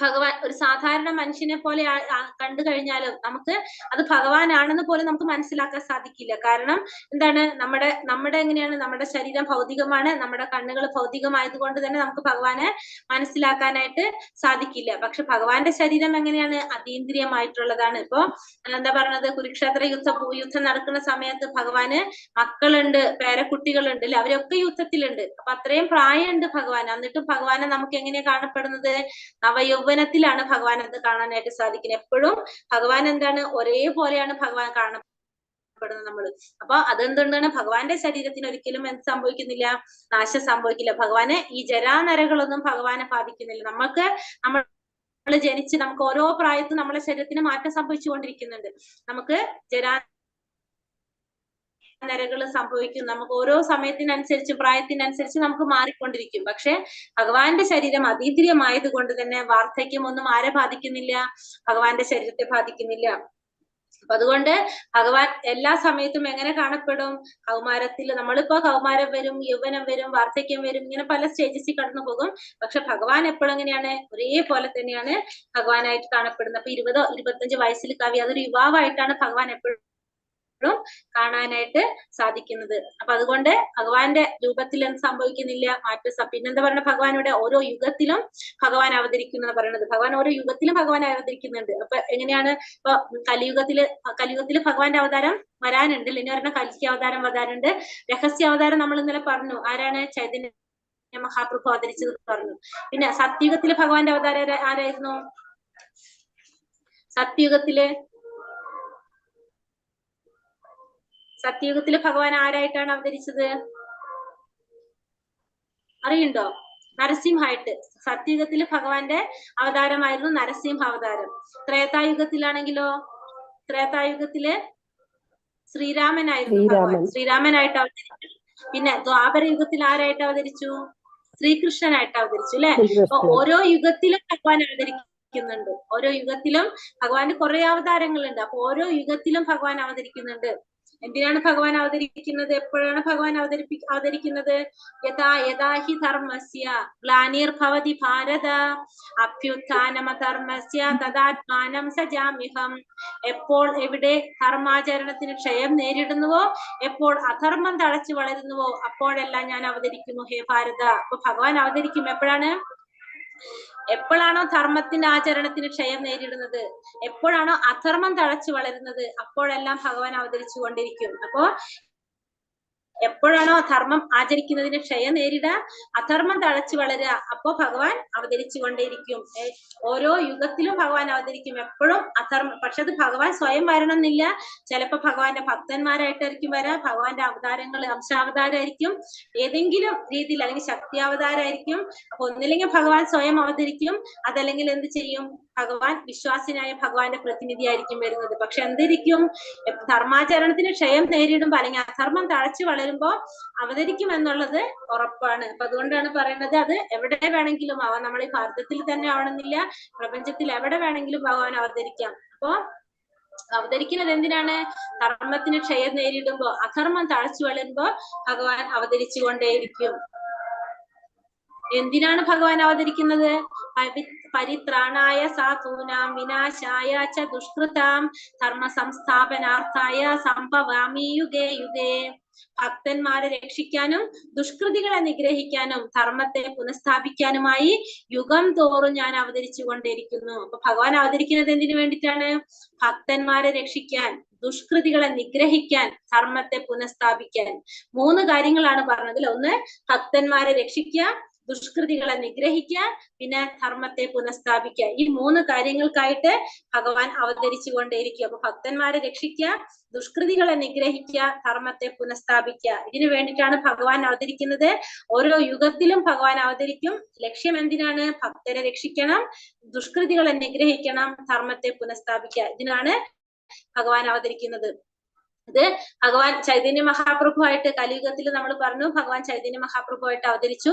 ഭഗവാൻ ഒരു സാധാരണ മനുഷ്യനെ പോലെ കണ്ടു കഴിഞ്ഞാലും നമുക്ക് അത് ഭഗവാനാണെന്ന് പോലും നമുക്ക് മനസ്സിലാക്കാൻ സാധിക്കില്ല. കാരണം എന്താണ്? നമ്മുടെ എങ്ങനെയാണ്? നമ്മുടെ ശരീരം ഭൗതികമാണ്, നമ്മുടെ കണ്ണുകൾ ഭൗതികമായത് തന്നെ നമുക്ക് ഭഗവാനെ മനസ്സിലാക്കാനായിട്ട് സാധിക്കില്ല. പക്ഷെ ഭഗവാന്റെ ശരീരം എങ്ങനെയാണ്? അതീന്ദ്രിയമായിട്ടുള്ളതാണ്. ഇപ്പൊ എന്താ പറഞ്ഞത്? കുരുക്ഷേത്ര യുദ്ധം നടക്കുന്ന സമയത്ത് ഭഗവാന് മക്കളുണ്ട്, പേരക്കുട്ടികളുണ്ട് അല്ലെ, അവരൊക്കെ യുദ്ധത്തിലുണ്ട്. അപ്പൊ അത്രയും പ്രായമുണ്ട് ഭഗവാൻ. എന്നിട്ടും ഭഗവാനെ നമുക്ക് എങ്ങനെയാ കാണപ്പെടുന്നത്? നവയൗവനത്തിലാണ് ഭഗവാൻ എന്ത് കാണാനായിട്ട് സാധിക്കുന്നത്. എപ്പോഴും ഭഗവാൻ എന്താണ്? ഒരേപോലെയാണ് ഭഗവാൻ കാണപ്പെടുന്നത് നമ്മള്. അപ്പൊ അതെന്തുകൊണ്ടാണ്? ഭഗവാന്റെ ശരീരത്തിന് ഒരിക്കലും എന്ത് സംഭവിക്കുന്നില്ല? നാശം സംഭവിക്കില്ല. ഭഗവാന് ഈ ജരാനരകളൊന്നും ഭഗവാനെ ബാധിക്കുന്നില്ല. നമ്മൾ ജനിച്ച് നമുക്ക് ഓരോ പ്രായത്തും നമ്മളെ ശരീരത്തിന് മാറ്റം സംഭവിച്ചുകൊണ്ടിരിക്കുന്നുണ്ട്. നമുക്ക് നരകൾ സംഭവിക്കും. നമുക്ക് ഓരോ സമയത്തിനനുസരിച്ച് പ്രായത്തിനനുസരിച്ച് നമുക്ക് മാറിക്കൊണ്ടിരിക്കും. പക്ഷെ ഭഗവാന്റെ ശരീരം അതീന്ദ്രിയമായത് കൊണ്ട് തന്നെ വാർദ്ധക്യം ഒന്നും ആരെ ബാധിക്കുന്നില്ല? ഭഗവാന്റെ ശരീരത്തെ ബാധിക്കുന്നില്ല. അപ്പൊ അതുകൊണ്ട് ഭഗവാൻ എല്ലാ സമയത്തും എങ്ങനെ കാണപ്പെടും? കൗമാരത്തിൽ നമ്മളിപ്പോ കൗമാരം വരും, യൗവനം വരും, വാർദ്ധക്യം വരും, ഇങ്ങനെ പല സ്റ്റേജസിൽ കടന്നു പോകും. പക്ഷെ ഭഗവാൻ എപ്പോഴും എങ്ങനെയാണ്? ഒരേപോലെ തന്നെയാണ് ഭഗവാനായിട്ട് കാണപ്പെടുന്നത്. അപ്പൊ 20-25 വയസ്സിൽ കവി, അതൊരു യുവാവായിട്ടാണ് ഭഗവാൻ എപ്പോഴും കാണാനായിട്ട് സാധിക്കുന്നത്. അപ്പൊ അതുകൊണ്ട് ഭഗവാന്റെ രൂപത്തിൽ എന്ത് സംഭവിക്കുന്നില്ല? മാറ്റം. പിന്നെന്താ പറയുക? ഭഗവാനുടെ ഓരോ യുഗത്തിലും ഭഗവാൻ അവതരിക്കുന്ന പറയണത്. ഭഗവാൻ ഓരോ യുഗത്തിലും ഭഗവാൻ അവതരിക്കുന്നുണ്ട്. അപ്പൊ എങ്ങനെയാണ്? ഇപ്പൊ കലിയുഗത്തില് ഭഗവാന്റെ അവതാരം വരാനുണ്ട്. ഇനി പറഞ്ഞ കൽക്കി അവതാരം വരാനുണ്ട്. രഹസ്യ അവതാരം നമ്മൾ ഇന്നലെ പറഞ്ഞു. ആരാണ്? ചൈതന്യ മഹാപ്രഭു അവതരിച്ചത് പറഞ്ഞു. പിന്നെ സത്യുഗത്തില് ഭഗവാന്റെ അവതാരം ആരായിരുന്നു? സത്യയുഗത്തില് ഭഗവാൻ ആരായിട്ടാണ് അവതരിച്ചത്? അറിയുണ്ടോ? നരസിംഹായിട്ട്. സത്യയുഗത്തില് ഭഗവാന്റെ അവതാരമായിരുന്നു നരസിംഹ അവതാരം. ത്രേതായുഗത്തിലാണെങ്കിലോ? ത്രേതായുഗത്തില് ശ്രീരാമനായിരുന്നു ഭഗവാൻ. ശ്രീരാമനായിട്ട് അവതരിച്ചു. പിന്നെ ദ്വാപര യുഗത്തിൽ ആരായിട്ട് അവതരിച്ചു? ശ്രീകൃഷ്ണനായിട്ട് അവതരിച്ചു അല്ലെ. അപ്പൊ ഓരോ യുഗത്തിലും ഭഗവാൻ അവതരിക്കും. അവതരിക്കുന്നുണ്ട്. ഓരോ യുഗത്തിലും ഭഗവാന്റെ കുറെ അവതാരങ്ങളുണ്ട്. അപ്പൊ ഓരോ യുഗത്തിലും ഭഗവാൻ അവതരിക്കുന്നുണ്ട്. എന്തിനാണ് ഭഗവാൻ അവതരിക്കുന്നത്? എപ്പോഴാണ് ഭഗവാൻ അവതരിക്കുന്നത്? യഥാ യഥാ ഹി ധർമ്മസ്യ ഗ്ലാനിർഭവതി ഭാരത അഭ്യുത്ഥാനമധർമ്മസ്യ തദാത്മാനം സജാമ്യഹം. എപ്പോൾ എവിടെ ധർമാചരണത്തിന് ക്ഷയം നേരിടുന്നുവോ, എപ്പോൾ അധർമ്മം തഴച്ചു വളരുന്നുവോ, അപ്പോഴെല്ലാം ഞാൻ അവതരിക്കുന്നു ഹേ ഭാരത. അപ്പൊ ഭഗവാൻ അവതരിക്കും എപ്പോഴാണ്? എപ്പോഴാണോ ധർമ്മത്തിന്റെ ആചരണത്തിന് ക്ഷയം നേരിടുന്നത്, എപ്പോഴാണോ അധർമ്മം തഴച്ചു വളരുന്നത്, അപ്പോഴെല്ലാം ഭഗവാൻ അവതരിച്ചു കൊണ്ടിരിക്കും. അപ്പോ എപ്പോഴാണോ ധർമ്മം ആചരിക്കുന്നതിന് ക്ഷയം നേരിടുക, അധർമ്മം തഴച്ചു വളരുക, അപ്പോ ഭഗവാൻ അവതരിച്ചു കൊണ്ടേയിരിക്കും. ഓരോ യുഗത്തിലും ഭഗവാൻ അവതരിക്കും. എപ്പോഴും അധർമ്മം. പക്ഷെ അത് ഭഗവാൻ സ്വയം വരണമെന്നില്ല. ചിലപ്പോ ഭഗവാന്റെ ഭക്തന്മാരായിട്ടായിരിക്കും വരാം, ഭഗവാന്റെ അവതാരങ്ങൾ അംശാവതാരമായിരിക്കും, ഏതെങ്കിലും രീതിയിൽ, അല്ലെങ്കിൽ ശക്തി അവതാരമായിരിക്കും. അപ്പൊ ഒന്നില്ലെങ്കിൽ ഭഗവാൻ സ്വയം അവതരിക്കും, അതല്ലെങ്കിൽ എന്ത് ചെയ്യും? ഭഗവാൻ വിശ്വാസിനായ ഭഗവാന്റെ പ്രതിനിധിയായിരിക്കും വരുന്നത്. പക്ഷെ എന്തിരിക്കും? ധർമാചരണത്തിന് ക്ഷയം നേരിടുമ്പോ, അല്ലെങ്കിൽ അധർമ്മം തഴച്ചു വളരുമ്പോ അവതരിക്കും എന്നുള്ളത് ഉറപ്പാണ്. അപ്പൊ അതുകൊണ്ടാണ് പറയുന്നത്, അത് എവിടെ വേണമെങ്കിലും ആവാം. നമ്മൾ ഈ ഭാരതത്തിൽ തന്നെ ആവണമെന്നില്ല, പ്രപഞ്ചത്തിൽ എവിടെ വേണമെങ്കിലും ഭഗവാൻ അവതരിക്കാം. അപ്പൊ അവതരിക്കുന്നത് എന്തിനാണ്? ധർമ്മത്തിന് ക്ഷയം നേരിടുമ്പോ, അധർമ്മം തഴച്ചു വളരുമ്പോ ഭഗവാൻ അവതരിച്ചു കൊണ്ടേയിരിക്കും. എന്തിനാണ് ഭഗവാൻ അവതരിക്കുന്നത്? പരിത്രാണായ സാധൂനാം വിനാശായ ച ദുഷ്കൃതാം ധർമ്മ സംസ്ഥാപനാർത്ഥായ സംഭവാമി യുഗേ യുഗേ. ഭക്തന്മാരെ രക്ഷിക്കാനും ദുഷ്കൃതികളെ നിഗ്രഹിക്കാനും ധർമ്മത്തെ പുനഃസ്ഥാപിക്കാനുമായി യുഗം തോറും ഞാൻ അവതരിച്ചു കൊണ്ടിരിക്കുന്നു. അപ്പൊ ഭഗവാൻ അവതരിക്കുന്നത് എന്തിനു വേണ്ടിയിട്ടാണ്? ഭക്തന്മാരെ രക്ഷിക്കാൻ, ദുഷ്കൃതികളെ നിഗ്രഹിക്കാൻ, ധർമ്മത്തെ പുനഃസ്ഥാപിക്കാൻ. 3 കാര്യങ്ങളാണ് പറഞ്ഞതിൽ. ഒന്ന് ഭക്തന്മാരെ രക്ഷിക്കുക, ദുഷ്കൃതികളെ നിഗ്രഹിക്കുക, പിന്നെ ധർമ്മത്തെ പുനഃസ്ഥാപിക്കുക. ഈ 3 കാര്യങ്ങൾക്കായിട്ട് ഭഗവാൻ അവതരിച്ചു കൊണ്ടേയിരിക്കുക. അപ്പൊ ഭക്തന്മാരെ രക്ഷിക്കുക, ദുഷ്കൃതികളെ നിഗ്രഹിക്കുക, ധർമ്മത്തെ പുനഃസ്ഥാപിക്കുക. ഇതിനു വേണ്ടിയിട്ടാണ് ഭഗവാൻ അവതരിക്കുന്നത്. ഓരോ യുഗത്തിലും ഭഗവാൻ അവതരിക്കും. ലക്ഷ്യം എന്തിനാണ്? ഭക്തരെ രക്ഷിക്കണം, ദുഷ്കൃതികളെ നിഗ്രഹിക്കണം, ധർമ്മത്തെ പുനഃസ്ഥാപിക്കുക. ഇതിനാണ് ഭഗവാൻ അവതരിക്കുന്നത്. ഇത് ഭഗവാൻ ചൈതന്യ മഹാപ്രഭുവായിട്ട് കലിയുഗത്തിൽ നമ്മൾ പറഞ്ഞു, ഭഗവാൻ ചൈതന്യ മഹാപ്രഭുവായിട്ട്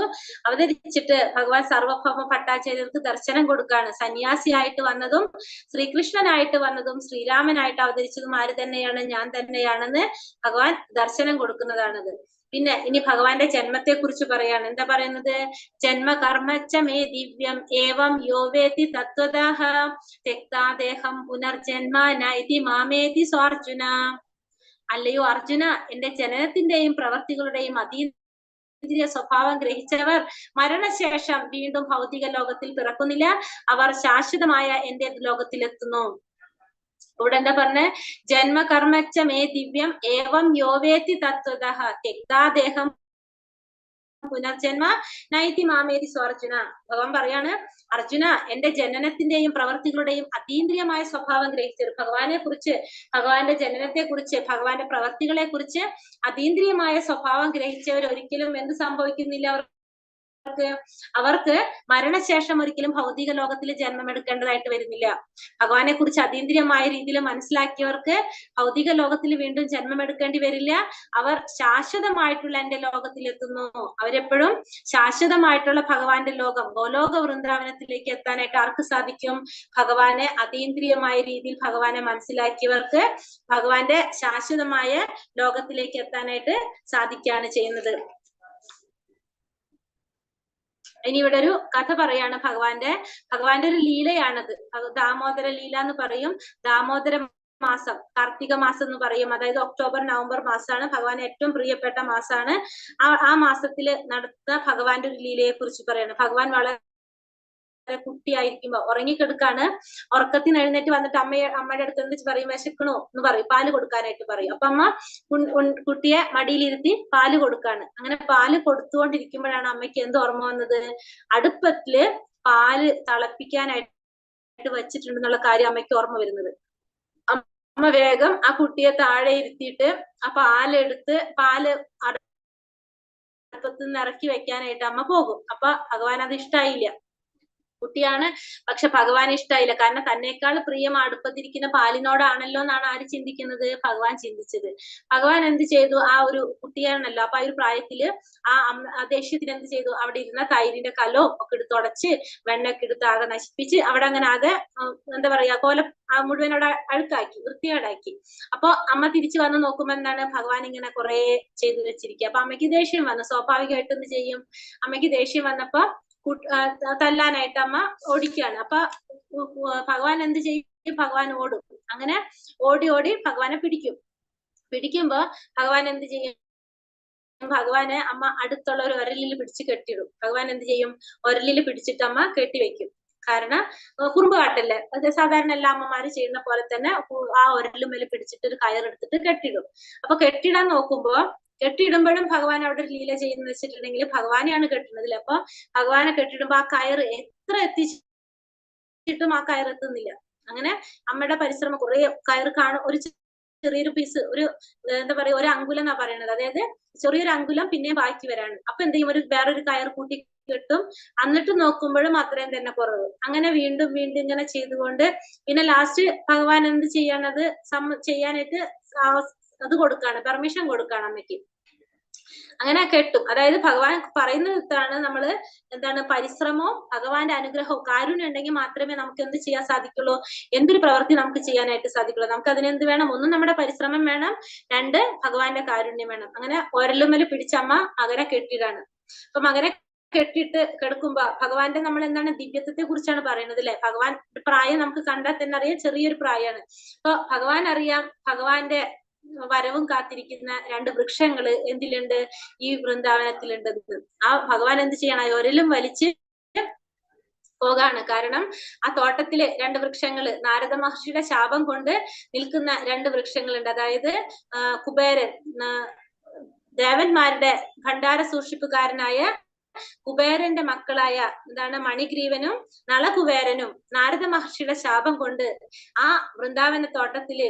അവതരിച്ചിട്ട് ഭഗവാൻ സർവഭൗമ ഭട്ടാചാര്യർക്ക് ദർശനം കൊടുക്കാണ്. സന്യാസിയായിട്ട് വന്നതും ശ്രീകൃഷ്ണനായിട്ട് വന്നതും ശ്രീരാമനായിട്ട് അവതരിച്ചതും ആര് തന്നെയാണ്? ഞാൻ തന്നെയാണെന്ന് ഭഗവാൻ ദർശനം കൊടുക്കുന്നതാണത്. പിന്നെ ഇനി ഭഗവാന്റെ ജന്മത്തെ കുറിച്ച് പറയാണ്. എന്താ പറയുന്നത്? ജന്മ കർമ്മച്ച മേ ദിവ്യം ഏവം യോവേതി തത്വതഃ തെക്താദേഹം പുനർജന്മ നൈതി മാമേതി സ്വാർജുന. അല്ലയോ അർജുന, എന്റെ ജനനത്തിന്റെയും പ്രവർത്തികളുടെയും അതീന്ദ്രിയ സ്വഭാവം ഗ്രഹിച്ചവർ മരണശേഷം വീണ്ടും ഭൗതിക ലോകത്തിൽ പിറക്കുന്നില്ല, അവർ ശാശ്വതമായ എന്റെ ലോകത്തിലെത്തുന്നു. ഇവിടെ എന്താ പറഞ്ഞ? ജന്മകർമ്മച്ച മേ ദിവ്യം ഏവം യോവേത്തി തത്വതഃ തെക്താദേഹം പുനർജന്മ നൈതി മാമേതി സ്വാർജുന. ഭഗവാൻ പറയാണ്, അർജുന, എന്റെ ജനനത്തിന്റെയും പ്രവർത്തികളുടെയും അതീന്ദ്രിയമായ സ്വഭാവം ഗ്രഹിച്ചവർ, ഭഗവാനെ കുറിച്ച്, ഭഗവാന്റെ ജനനത്തെ കുറിച്ച്, ഭഗവാന്റെ പ്രവർത്തികളെ കുറിച്ച് അതീന്ദ്രിയമായ സ്വഭാവം ഗ്രഹിച്ചവർ ഒരിക്കലും എന്ത് സംഭവിക്കുന്നില്ല? അവർക്ക് മരണശേഷം ഒരിക്കലും ഭൗതിക ലോകത്തിൽ ജന്മമെടുക്കേണ്ടതായിട്ട് വരുന്നില്ല. ഭഗവാനെ കുറിച്ച് അതീന്ദ്രിയമായ രീതിയിൽ മനസ്സിലാക്കിയവർക്ക് ഭൗതിക ലോകത്തിൽ വീണ്ടും ജന്മമെടുക്കേണ്ടി വരില്ല. അവർ ശാശ്വതമായിട്ടുള്ള എന്റെ ലോകത്തിലെത്തുന്നു. അവരെപ്പോഴും ശാശ്വതമായിട്ടുള്ള ഭഗവാന്റെ ലോകം, ഗോലോക വൃന്ദാവനത്തിലേക്ക് എത്താനായിട്ട് ആർക്ക് സാധിക്കും? ഭഗവാനെ അതീന്ദ്രിയമായ രീതിയിൽ ഭഗവാനെ മനസ്സിലാക്കിയവർക്ക് ഭഗവാന്റെ ശാശ്വതമായ ലോകത്തിലേക്ക് എത്താനായിട്ട് സാധിക്കുകയാണ് ചെയ്യുന്നത്. ഇനി ഇവിടെ ഒരു കഥ പറയാണ് ഭഗവാന്റെ ഒരു ലീലയാണത്. ദാമോദര ലീല എന്ന് പറയും. ദാമോദര മാസം, കാർത്തിക മാസം എന്ന് പറയും. അതായത് ഒക്ടോബർ നവംബർ മാസമാണ് ഭഗവാന് ഏറ്റവും പ്രിയപ്പെട്ട മാസമാണ്. ആ മാസത്തിൽ നടത്തുന്ന ഭഗവാന്റെ ഒരു ലീലയെ കുറിച്ച് പറയാണ്. ഭഗവാൻ വളരെ കുട്ടിയായിരിക്കുമ്പോ ഉറങ്ങിക്കെടുക്കാണ്. ഉറക്കത്തിന് എഴുന്നേറ്റ് വന്നിട്ട് അമ്മയുടെ അടുത്ത് എന്ത് പറയും? വിശക്കണോ എന്ന് പറയും, പാല് കൊടുക്കാനായിട്ട് പറയും. അപ്പൊ അമ്മ കുട്ടിയെ മടിയിലിരുത്തി പാല് കൊടുക്കാണ്. അങ്ങനെ പാല് കൊടുത്തുകൊണ്ടിരിക്കുമ്പോഴാണ് അമ്മയ്ക്ക് എന്ത് ഓർമ്മ വന്നത്? അടുപ്പത്തില് പാല് തിളപ്പിക്കാനായിട്ട് വെച്ചിട്ടുണ്ടെന്നുള്ള കാര്യം അമ്മയ്ക്ക് ഓർമ്മ വരുന്നത്. അമ്മ വേഗം ആ കുട്ടിയെ താഴെ ഇരുത്തിയിട്ട് ആ പാല് അടുപ്പത്ത് നിന്ന് ഇറക്കി വെക്കാനായിട്ട് അമ്മ പോകും. അപ്പൊ ഭഗവാൻ അത് ഇഷ്ടായില്ല. കുട്ടിയാണ്. പക്ഷെ ഭഗവാൻ ഇഷ്ടായില്ല. കാരണം തന്നേക്കാൾ പ്രിയം അടുപ്പത്തിരിക്കുന്ന പാലിനോടാണല്ലോ എന്നാണ് ആര് ചിന്തിക്കുന്നത്? ഭഗവാൻ ചിന്തിച്ചത്. ഭഗവാൻ എന്ത് ചെയ്തു? ആ ഒരു കുട്ടിയാണല്ലോ, അപ്പൊ ആ ഒരു പ്രായത്തില് ആ ദേഷ്യത്തിന് എന്ത് ചെയ്തു? അവിടെ ഇരുന്ന തൈരിന്റെ കലവും ഒക്കെ എടുത്തുടച്ച് വെണ്ണയൊക്കെ എടുത്ത് ആകെ നശിപ്പിച്ച് അവിടെ അങ്ങനെ ആകെ എന്താ പറയാ കോലം മുഴുവൻ അവിടെ അഴുക്കാക്കി, വൃത്തികേടാക്കി. അപ്പൊ അമ്മ തിരിച്ചു വന്ന് നോക്കുമ്പോ എന്താണ്? ഭഗവാൻ ഇങ്ങനെ കുറെ ചെയ്തു വെച്ചിരിക്കുക. അപ്പൊ അമ്മയ്ക്ക് ദേഷ്യം വന്നു. സ്വാഭാവികമായിട്ട് എന്ത് ചെയ്യും? അമ്മയ്ക്ക് ദേഷ്യം വന്നപ്പോ തല്ലാനായിട്ട് അമ്മ ഓടിക്കുകയാണ്. അപ്പൊ ഭഗവാൻ എന്ത് ചെയ്യും? ഭഗവാൻ ഓടും. അങ്ങനെ ഓടി ഓടി ഭഗവാനെ പിടിക്കുമ്പോ ഭഗവാൻ എന്ത് ചെയ്യും? ഭഗവാനെ അമ്മ അടുത്തുള്ള ഒരു ഒരലിൽ പിടിച്ച് കെട്ടിയിടും. ഭഗവാൻ എന്ത് ചെയ്യും? ഒരലിൽ പിടിച്ചിട്ട് അമ്മ കെട്ടിവെക്കും. കാരണം കുറുമ്പ് കാട്ടല്ലേ, അത് സാധാരണ എല്ലാ അമ്മമാര് ചെയ്യുന്ന പോലെ തന്നെ ആ ഒരലുമേൽ പിടിച്ചിട്ട് ഒരു കയറെടുത്തിട്ട് കെട്ടിടും. അപ്പൊ കെട്ടിടാൻ നോക്കുമ്പോ കെട്ടിയിടുമ്പോഴും ഭഗവാൻ അവിടെ ഒരു ലീല ചെയ്യുന്ന വെച്ചിട്ടുണ്ടെങ്കിൽ ഭഗവാനെയാണ് കെട്ടുന്നതിൽ. അപ്പൊ ഭഗവാനെ കെട്ടിടുമ്പോ ആ കയറ് എത്ര എത്തിച്ചിട്ടും ആ കയർ എത്തുന്നില്ല. അങ്ങനെ അമ്മയുടെ പരിശ്രമം കുറെ കയറ് ഒരു ചെറിയൊരു പീസ്, ഒരു എന്താ പറയാ, ഒരു അങ്കുലം എന്നാ പറയുന്നത്. അതായത് ചെറിയൊരു അങ്കുലം പിന്നെ ബാക്കി വരാണ്. അപ്പൊ എന്ത് ചെയ്യും? വേറൊരു കയർ കൂട്ടി കെട്ടും. എന്നിട്ട് നോക്കുമ്പോഴും അത്രയും തന്നെ കുറവ്. അങ്ങനെ വീണ്ടും വീണ്ടും ഇങ്ങനെ ചെയ്തുകൊണ്ട് പിന്നെ ലാസ്റ്റ് ഭഗവാൻ എന്ത് ചെയ്യാനത് ചെയ്യാനായിട്ട് അത് കൊടുക്കാണ്, പെർമിഷൻ കൊടുക്കാണ് അമ്മയ്ക്ക്. അങ്ങനെ കെട്ടും. അതായത് ഭഗവാൻ പറയുന്നതാണ് നമ്മള് എന്താണ്? പരിശ്രമവും ഭഗവാന്റെ അനുഗ്രഹവും കാരുണ്യം ഉണ്ടെങ്കിൽ മാത്രമേ നമുക്ക് എന്ത് ചെയ്യാൻ സാധിക്കുള്ളൂ? എന്തൊരു പ്രവൃത്തി നമുക്ക് ചെയ്യാനായിട്ട് സാധിക്കുള്ളൂ. നമുക്ക് അതിനെന്ത് വേണം? ഒന്ന് നമ്മുടെ പരിശ്രമം വേണം, രണ്ട് ഭഗവാന്റെ കാരുണ്യം വേണം. അങ്ങനെ ഒരലുമേല് പിടിച്ചമ്മ മകനെ കെട്ടിയിടാണ്. അപ്പൊ മകനെ കെട്ടിയിട്ട് കിടക്കുമ്പോ ഭഗവാന്റെ നമ്മൾ എന്താണ്? ദിവ്യത്വത്തെ കുറിച്ചാണ് പറയുന്നത് അല്ലെ? ഭഗവാൻ പ്രായം നമുക്ക് കണ്ടാൽ തന്നെ അറിയാം, ചെറിയൊരു പ്രായമാണ്. അപ്പൊ ഭഗവാൻ അറിയാം ഭഗവാന്റെ വരവും കാത്തിരിക്കുന്ന രണ്ട് വൃക്ഷങ്ങള് എന്തിലുണ്ട്? ഈ വൃന്ദാവനത്തിലുണ്ടെന്ന്. ആ ഭഗവാൻ എന്ത് ചെയ്യണം? ഒരലും വലിച്ച് പോകാണ്. കാരണം ആ തോട്ടത്തില് രണ്ട് വൃക്ഷങ്ങള്, നാരദ മഹർഷിയുടെ ശാപം കൊണ്ട് നിൽക്കുന്ന രണ്ട് വൃക്ഷങ്ങളുണ്ട്. അതായത് കുബേരൻ, ദേവന്മാരുടെ ഭണ്ഡാര സൂക്ഷിപ്പുകാരനായ കുബേരന്റെ മക്കളായ എന്താണ്? മണിഗ്രീവനും നളകുബേരനും നാരദ മഹർഷിയുടെ ശാപം കൊണ്ട് ആ വൃന്ദാവന തോട്ടത്തില്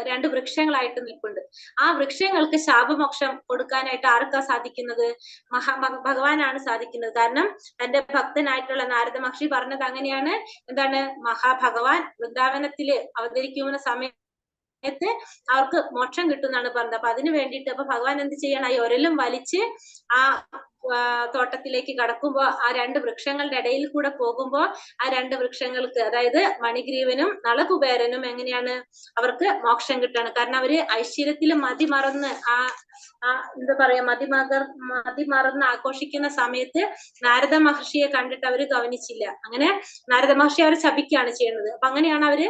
രണ്ട് വൃക്ഷങ്ങളായിട്ട് നിൽപ്പുണ്ട്. ആ വൃക്ഷങ്ങൾക്ക് ശാപമോക്ഷം കൊടുക്കാനായിട്ട് ആർക്കാ സാധിക്കുന്നത്? ഭഗവാനാണ് സാധിക്കുന്നത്. കാരണം തന്റെ ഭക്തനായിട്ടുള്ള നാരദ മഹർഷി പറഞ്ഞത് അങ്ങനെയാണ്. എന്താണ്? മഹാഭഗവാൻ വൃന്ദാവനത്തില് അവതരിക്കുന്ന സമയത്ത് അവർക്ക് മോക്ഷം കിട്ടുമെന്നാണ് പറഞ്ഞത്. അപ്പൊ അതിനു വേണ്ടിയിട്ട് അപ്പൊ ഭഗവാൻ എന്ത് ചെയ്യണം? ഈ ഒരലും വലിച്ച് ആ തോട്ടത്തിലേക്ക് കടക്കുമ്പോ ആ രണ്ട് വൃക്ഷങ്ങളുടെ ഇടയിൽ കൂടെ പോകുമ്പോ ആ രണ്ട് വൃക്ഷങ്ങൾക്ക്, അതായത് മണിഗ്രീവനും നളകുബേരനും എങ്ങനെയാണ്? അവർക്ക് മോക്ഷം കിട്ടാണ്. കാരണം അവര് ഐശ്വര്യത്തിൽ മതിമറന്ന് എന്താ പറയാ, മതിമറന്ന് ആഘോഷിക്കുന്ന സമയത്ത് നാരദ മഹർഷിയെ കണ്ടിട്ട് അവര് ഗവനിച്ചില്ല. അങ്ങനെ നാരദ മഹർഷി അവരെ ശപിക്കുകയാണ് ചെയ്യുന്നത്. അപ്പൊ അങ്ങനെയാണ് അവര്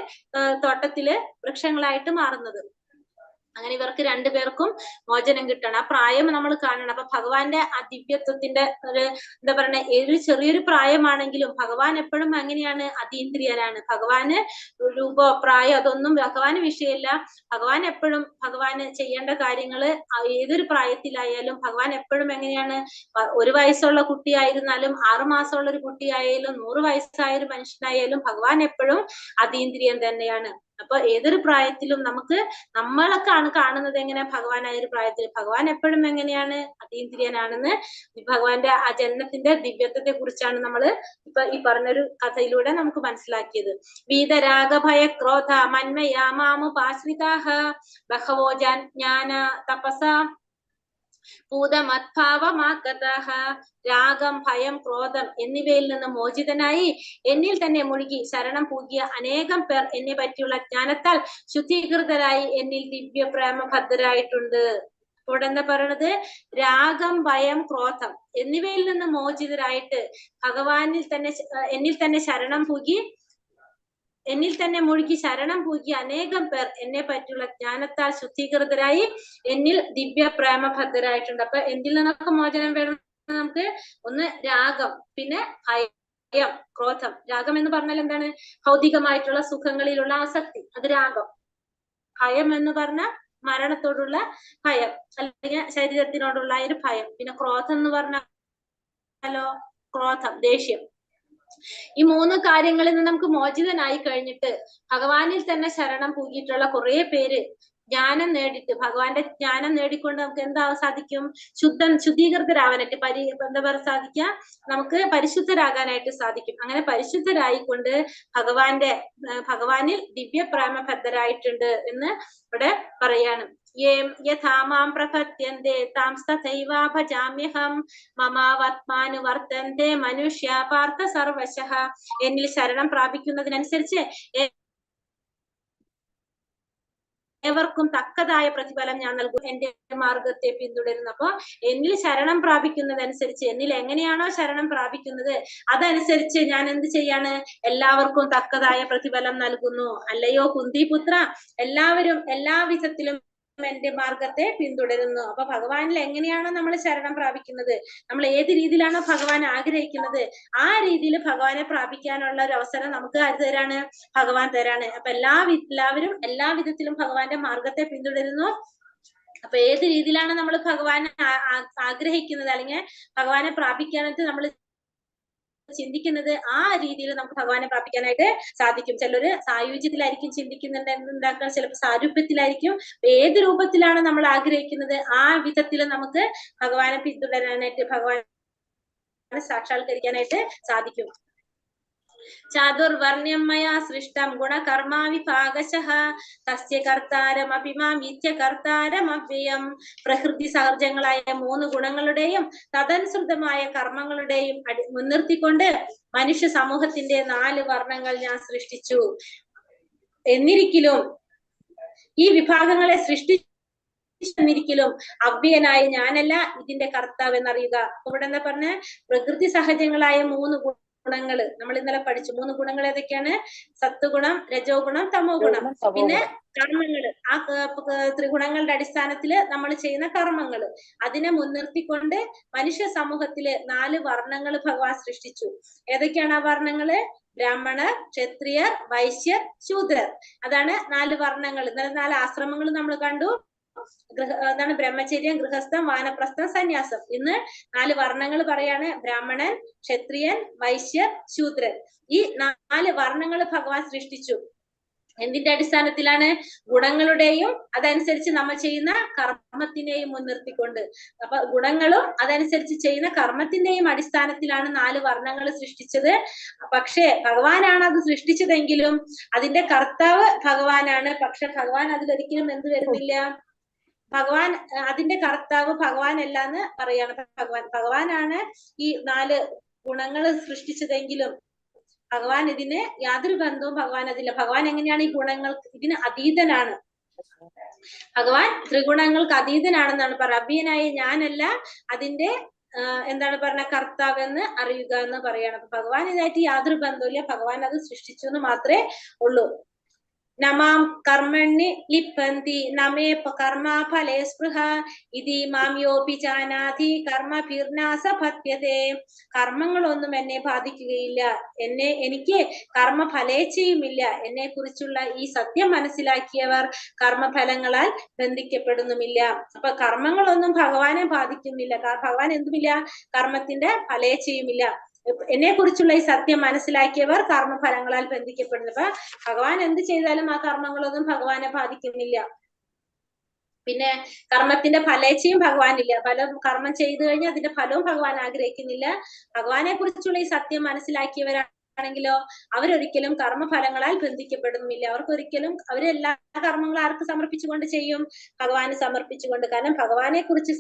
തോട്ടത്തില് വൃക്ഷങ്ങളായിട്ട് മാറുന്നത്. അങ്ങനെ ഇവർക്ക് രണ്ടുപേർക്കും മോചനം കിട്ടണം. ആ പ്രായം നമ്മൾ കാണണം. അപ്പൊ ഭഗവാന്റെ ആ ദിവ്യത്വത്തിന്റെ ഒരു എന്താ പറയുക, ഏതൊരു ചെറിയൊരു പ്രായമാണെങ്കിലും ഭഗവാൻ എപ്പോഴും എങ്ങനെയാണ്? അതീന്ദ്രിയനാണ്. ഭഗവാന് രൂപോ പ്രായോ അതൊന്നും ഭഗവാന് വിഷയമില്ല. ഭഗവാൻ എപ്പോഴും ഭഗവാന് ചെയ്യേണ്ട കാര്യങ്ങള് ഏതൊരു പ്രായത്തിലായാലും ഭഗവാൻ എപ്പോഴും എങ്ങനെയാണ്? 1 വയസ്സുള്ള കുട്ടിയായിരുന്നാലും 6 മാസമുള്ള ഒരു കുട്ടിയായാലും 100 വയസ്സായ ഒരു മനുഷ്യനായാലും ഭഗവാൻ എപ്പോഴും അതീന്ദ്രിയൻ തന്നെയാണ്. അപ്പൊ ഏതൊരു പ്രായത്തിലും നമ്മളൊക്കെ കാണുന്നത് എങ്ങനെ? ഭഗവാനായ ഒരു പ്രായത്തിൽ ഭഗവാൻ എപ്പോഴും എങ്ങനെയാണ്? അതീന്ദ്രിയനാണെന്ന് ഭഗവാന്റെ ആ ജന്മത്തിന്റെ ദിവ്യത്വത്തെ കുറിച്ചാണ് നമ്മള് ഇപ്പൊ ഈ പറഞ്ഞൊരു കഥയിലൂടെ നമുക്ക് മനസ്സിലാക്കിയത്. വീതരാഗഭയ ക്രോധ മന്മയാ മാമുപാശ്രിതാഃ ബഹവോ ജ്ഞാന തപസ ഭൂതമദ്ഭാവമാഗതഃ. രാഗം, ഭയം, ക്രോധം എന്നിവയിൽ നിന്ന് മോചിതനായി എന്നിൽ തന്നെ മുഴുകി ശരണം പൂകിയ അനേകം പേർ എന്നെ പറ്റിയുള്ള ജ്ഞാനത്താൽ ശുദ്ധീകൃതരായി എന്നിൽ ദിവ്യ പ്രേമബദ്ധരായിട്ടുണ്ട്. ഇവിടെ എന്താ പറയണത്? രാഗം, ഭയം, ക്രോധം എന്നിവയിൽ നിന്ന് മോചിതരായിട്ട് എന്നിൽ തന്നെ ശരണം പൂകി എന്നിൽ തന്നെ മുഴുകി ശരണം പൂകി അനേകം പേർ എന്നെ പറ്റിയുള്ള ജ്ഞാനത്താൽ ശുദ്ധീകൃതരായി എന്നിൽ ദിവ്യ പ്രേമബദ്ധരായിട്ടുണ്ട്. അപ്പൊ എന്തിൽ നിന്നൊക്കെ മോചനം വേണം നമുക്ക്? ഒന്ന് രാഗം, പിന്നെ ഭയം, ക്രോധം. രാഗം എന്ന് പറഞ്ഞാൽ എന്താണ്? ഭൗതികമായിട്ടുള്ള സുഖങ്ങളിലുള്ള ആസക്തി, അത് രാഗം. ഭയം എന്ന് പറഞ്ഞാൽ മരണത്തോടുള്ള ഭയം, അല്ലെങ്കിൽ ശരീരത്തിനോടുള്ള ഒരു ഭയം. പിന്നെ ക്രോധം എന്ന് പറഞ്ഞാലോ, ക്രോധം, ദേഷ്യം. ഈ 3 കാര്യങ്ങളിൽ നിന്ന് നമുക്ക് മോചിതനായി കഴിഞ്ഞിട്ട് ഭഗവാനിൽ തന്നെ ശരണം പൂകിയിട്ടുള്ള കുറെ പേര് ജ്ഞാനം നേടിയിട്ട് ഭഗവാന്റെ ജ്ഞാനം നേടിക്കൊണ്ട് നമുക്ക് എന്താ സാധിക്കും? ശുദ്ധീകൃതരാവാനായിട്ട് എന്താ പറയാ സാധിക്കുക? നമുക്ക് പരിശുദ്ധരാകാനായിട്ട് സാധിക്കും. അങ്ങനെ പരിശുദ്ധരായിക്കൊണ്ട് ഭഗവാനിൽ ദിവ്യപ്രേമബദ്ധരായിട്ടുണ്ട് എന്ന് ഇവിടെ പറയാണ്. യഥാമാം പ്രപദ്യന്തെ താംസ്തഥൈവാ ഭജാമ്യഹം മമാവത്മാനുവർത്തന്തെ മനുഷ്യ പാർത്ഥ സർവശഃ. എന്നിൽ ശരണം പ്രാപിക്കുന്നതിനനുസരിച്ച് ഏവർക്കും തക്കതായ പ്രതിഫലം ഞാൻ നൽകും. എന്റെ മാർഗത്തെ പിന്തുടരുന്നു. അപ്പൊ എന്നിൽ ശരണം പ്രാപിക്കുന്നതനുസരിച്ച്, എന്നിൽ എങ്ങനെയാണോ ശരണം പ്രാപിക്കുന്നത് അതനുസരിച്ച് ഞാൻ എന്ത് ചെയ്യാണ്? എല്ലാവർക്കും തക്കതായ പ്രതിഫലം നൽകുന്നു. അല്ലയോ കുന്തിപുത്ര, എല്ലാവരും എല്ലാ വിധത്തിലും എന്റെ മാർഗത്തെ പിന്തുടരുന്നു. അപ്പൊ ഭഗവാനിൽ എങ്ങനെയാണോ നമ്മൾ ശരണം പ്രാപിക്കുന്നത്, നമ്മൾ ഏത് രീതിയിലാണോ ഭഗവാൻ ആഗ്രഹിക്കുന്നത് ആ രീതിയിൽ ഭഗവാനെ പ്രാപിക്കാനുള്ള ഒരു അവസരം നമുക്ക് ആര് തരാണ്? ഭഗവാൻ തരാണ്. അപ്പൊ എല്ലാവരും എല്ലാ വിധത്തിലും ഭഗവാന്റെ മാർഗത്തെ പിന്തുടരുന്നു. അപ്പൊ ഏത് രീതിയിലാണ് നമ്മൾ ഭഗവാനെ ആഗ്രഹിക്കുന്നത് അല്ലെങ്കിൽ ഭഗവാനെ പ്രാപിക്കാനായിട്ട് നമ്മൾ ചിന്തിക്കുന്നത് ആ രീതിയിൽ നമുക്ക് ഭഗവാനെ പ്രാപിക്കാനായിട്ട് സാധിക്കും. ചിലര് സായുജ്യത്തിലായിരിക്കും ചിന്തിക്കുന്നുണ്ടാക്കാൻ, ചിലപ്പോൾ സാരൂപ്യത്തിലായിരിക്കും. ഏത് രൂപത്തിലാണ് നമ്മൾ ആഗ്രഹിക്കുന്നത് ആ വിധത്തിൽ നമുക്ക് ഭഗവാനെ പിന്തുടരാനായിട്ട്, ഭഗവാനെ സാക്ഷാത്കരിക്കാനായിട്ട് സാധിക്കും. ചാതുർവർണ്ണ്യം മയാ സൃഷ്ടം ഗുണകർമാ വിഭാഗശഃ തസ്യ കർത്താരമപി മാം നിത്യ കർത്താരമവ്യയം. പ്രകൃതി സഹജങ്ങളായ 3 ഗുണങ്ങളുടെയും തദനുസൃതമായ കർമ്മങ്ങളുടെയും മുൻനിർത്തിക്കൊണ്ട് മനുഷ്യ സമൂഹത്തിന്റെ 4 വർണ്ണങ്ങൾ ഞാൻ സൃഷ്ടിച്ചു. എന്നിരിക്കലും ഈ വിഭാഗങ്ങളെ സൃഷ്ടിച്ചിരിക്കലും അവ്യയനായ ഞാനല്ല ഇതിന്റെ കർത്താവ് എന്നറിയുക. ഇവിടെ എന്താ പറഞ്ഞ? പ്രകൃതി സഹജങ്ങളായ 3 ഗുണങ്ങള് നമ്മൾ ഇന്നലെ പഠിച്ചു. 3 ഗുണങ്ങൾ ഏതൊക്കെയാണ്? സത്വഗുണം, രജോ ഗുണം, തമോ ഗുണം. പിന്നെ കർമ്മങ്ങള്, ആ ത്രിഗുണങ്ങളുടെ അടിസ്ഥാനത്തില് നമ്മൾ ചെയ്യുന്ന കർമ്മങ്ങള്, അതിനെ മുൻനിർത്തിക്കൊണ്ട് മനുഷ്യ സമൂഹത്തില് 4 വർണ്ണങ്ങൾ ഭഗവാൻ സൃഷ്ടിച്ചു. ഏതൊക്കെയാണ് ആ വർണ്ണങ്ങള്? ബ്രാഹ്മണർ, ക്ഷത്രിയർ, വൈശ്യർ, ശൂദ്രർ. അതാണ് 4 വർണ്ണങ്ങൾ. ഇന്നലെ 4 ആശ്രമങ്ങൾ നമ്മൾ കണ്ടു. എന്താണ്? ബ്രഹ്മചര്യം, ഗൃഹസ്ഥം, വാനപ്രസ്ഥം, സന്യാസം. ഇന്ന് 4 വർണ്ണങ്ങൾ പറയാണ്. ബ്രാഹ്മണൻ, ക്ഷത്രിയൻ, വൈശ്യർ, ശൂദ്രൻ. ഈ 4 വർണ്ണങ്ങൾ ഭഗവാൻ സൃഷ്ടിച്ചു. എന്തിന്റെ അടിസ്ഥാനത്തിലാണ്? ഗുണങ്ങളുടെയും അതനുസരിച്ച് നമ്മൾ ചെയ്യുന്ന കർമ്മത്തിനെയും മുൻനിർത്തിക്കൊണ്ട്. അപ്പൊ ഗുണങ്ങളും അതനുസരിച്ച് ചെയ്യുന്ന കർമ്മത്തിന്റെയും അടിസ്ഥാനത്തിലാണ് 4 വർണ്ണങ്ങൾ സൃഷ്ടിച്ചത്. പക്ഷേ ഭഗവാനാണ് അത് സൃഷ്ടിച്ചതെങ്കിലും അതിന്റെ കർത്താവ് ഭഗവാനാണ്. പക്ഷെ ഭഗവാൻ അതിലൊരിക്കലും എന്ത് വരുന്നില്ല? ഭഗവാൻ അതിന്റെ കർത്താവ് ഭഗവാൻ അല്ലാന്ന് പറയാണ്. ഭഗവാനാണ് ഈ 4 ഗുണങ്ങൾ സൃഷ്ടിച്ചതെങ്കിലും ഭഗവാൻ ഇതിന് യാതൊരു ബന്ധവും ഭഗവാൻ അതില്ല. ഭഗവാൻ എങ്ങനെയാണ് ഈ ഗുണങ്ങൾക്ക് ഇതിന് അതീതനാണ്. ഭഗവാൻ ത്രിഗുണങ്ങൾക്ക് അതീതനാണെന്നാണ് പറയുക. അവ്യയനായ ഞാനല്ല അതിന്റെ എന്താണ് പറഞ്ഞ കർത്താവ് എന്ന് അറിയുക എന്ന് പറയണം. അപ്പൊ ഭഗവാൻ ഇതായിട്ട് യാതൊരു ബന്ധവുമില്ല. ഭഗവാൻ അത് സൃഷ്ടിച്ചു എന്ന് മാത്രമേ ഉള്ളൂ. നമാം കർമ്മണ്യ ലിപ്പന്തി നമേ കർമാ ഫലേ സ്പൃഹ ഇതി മാം യോപി ജാനാതി കർമ്മഭിർനാസ ഭത്യതേ. കർമ്മങ്ങളൊന്നും എന്നെ ബാധിക്കുകയില്ല, എനിക്ക് കർമ്മഫലേച്ഛയുമില്ല. എന്നെ കുറിച്ചുള്ള ഈ സത്യം മനസ്സിലാക്കിയവർ കർമ്മഫലങ്ങളാൽ ബന്ധിക്കപ്പെടുന്നുമില്ല. അപ്പൊ കർമ്മങ്ങളൊന്നും ഭഗവാനെ ബാധിക്കുന്നില്ല. ഭഗവാൻ എന്തുമില്ല? കർമ്മത്തിന്റെ ഫലേച്ഛയുമില്ല. എന്നെ കുറിച്ചുള്ള ഈ സത്യം മനസ്സിലാക്കിയവർ കർമ്മഫലങ്ങളാൽ ബന്ധിക്കപ്പെടുന്നു. അപ്പൊ ഭഗവാൻ എന്ത് ചെയ്താലും ആ കർമ്മങ്ങളൊന്നും ഭഗവാനെ ബാധിക്കുന്നില്ല. പിന്നെ കർമ്മത്തിന്റെ ഫലേച്ഛയും ഭഗവാനില്ല. കർമ്മം ചെയ്തു കഴിഞ്ഞാൽ അതിന്റെ ഫലവും ഭഗവാൻ ആഗ്രഹിക്കുന്നില്ല. ഭഗവാനെ കുറിച്ചുള്ള ഈ സത്യം മനസ്സിലാക്കിയവരാണെങ്കിലോ അവരൊരിക്കലും കർമ്മഫലങ്ങളാൽ ബന്ധിക്കപ്പെടുന്നില്ല. അവർക്കൊരിക്കലും അവരെല്ലാ കർമ്മങ്ങളും ആർക്ക് സമർപ്പിച്ചുകൊണ്ട് ചെയ്യും? ഭഗവാന് സമർപ്പിച്ചുകൊണ്ട്. കാരണം ഭഗവാനെ കുറിച്ച്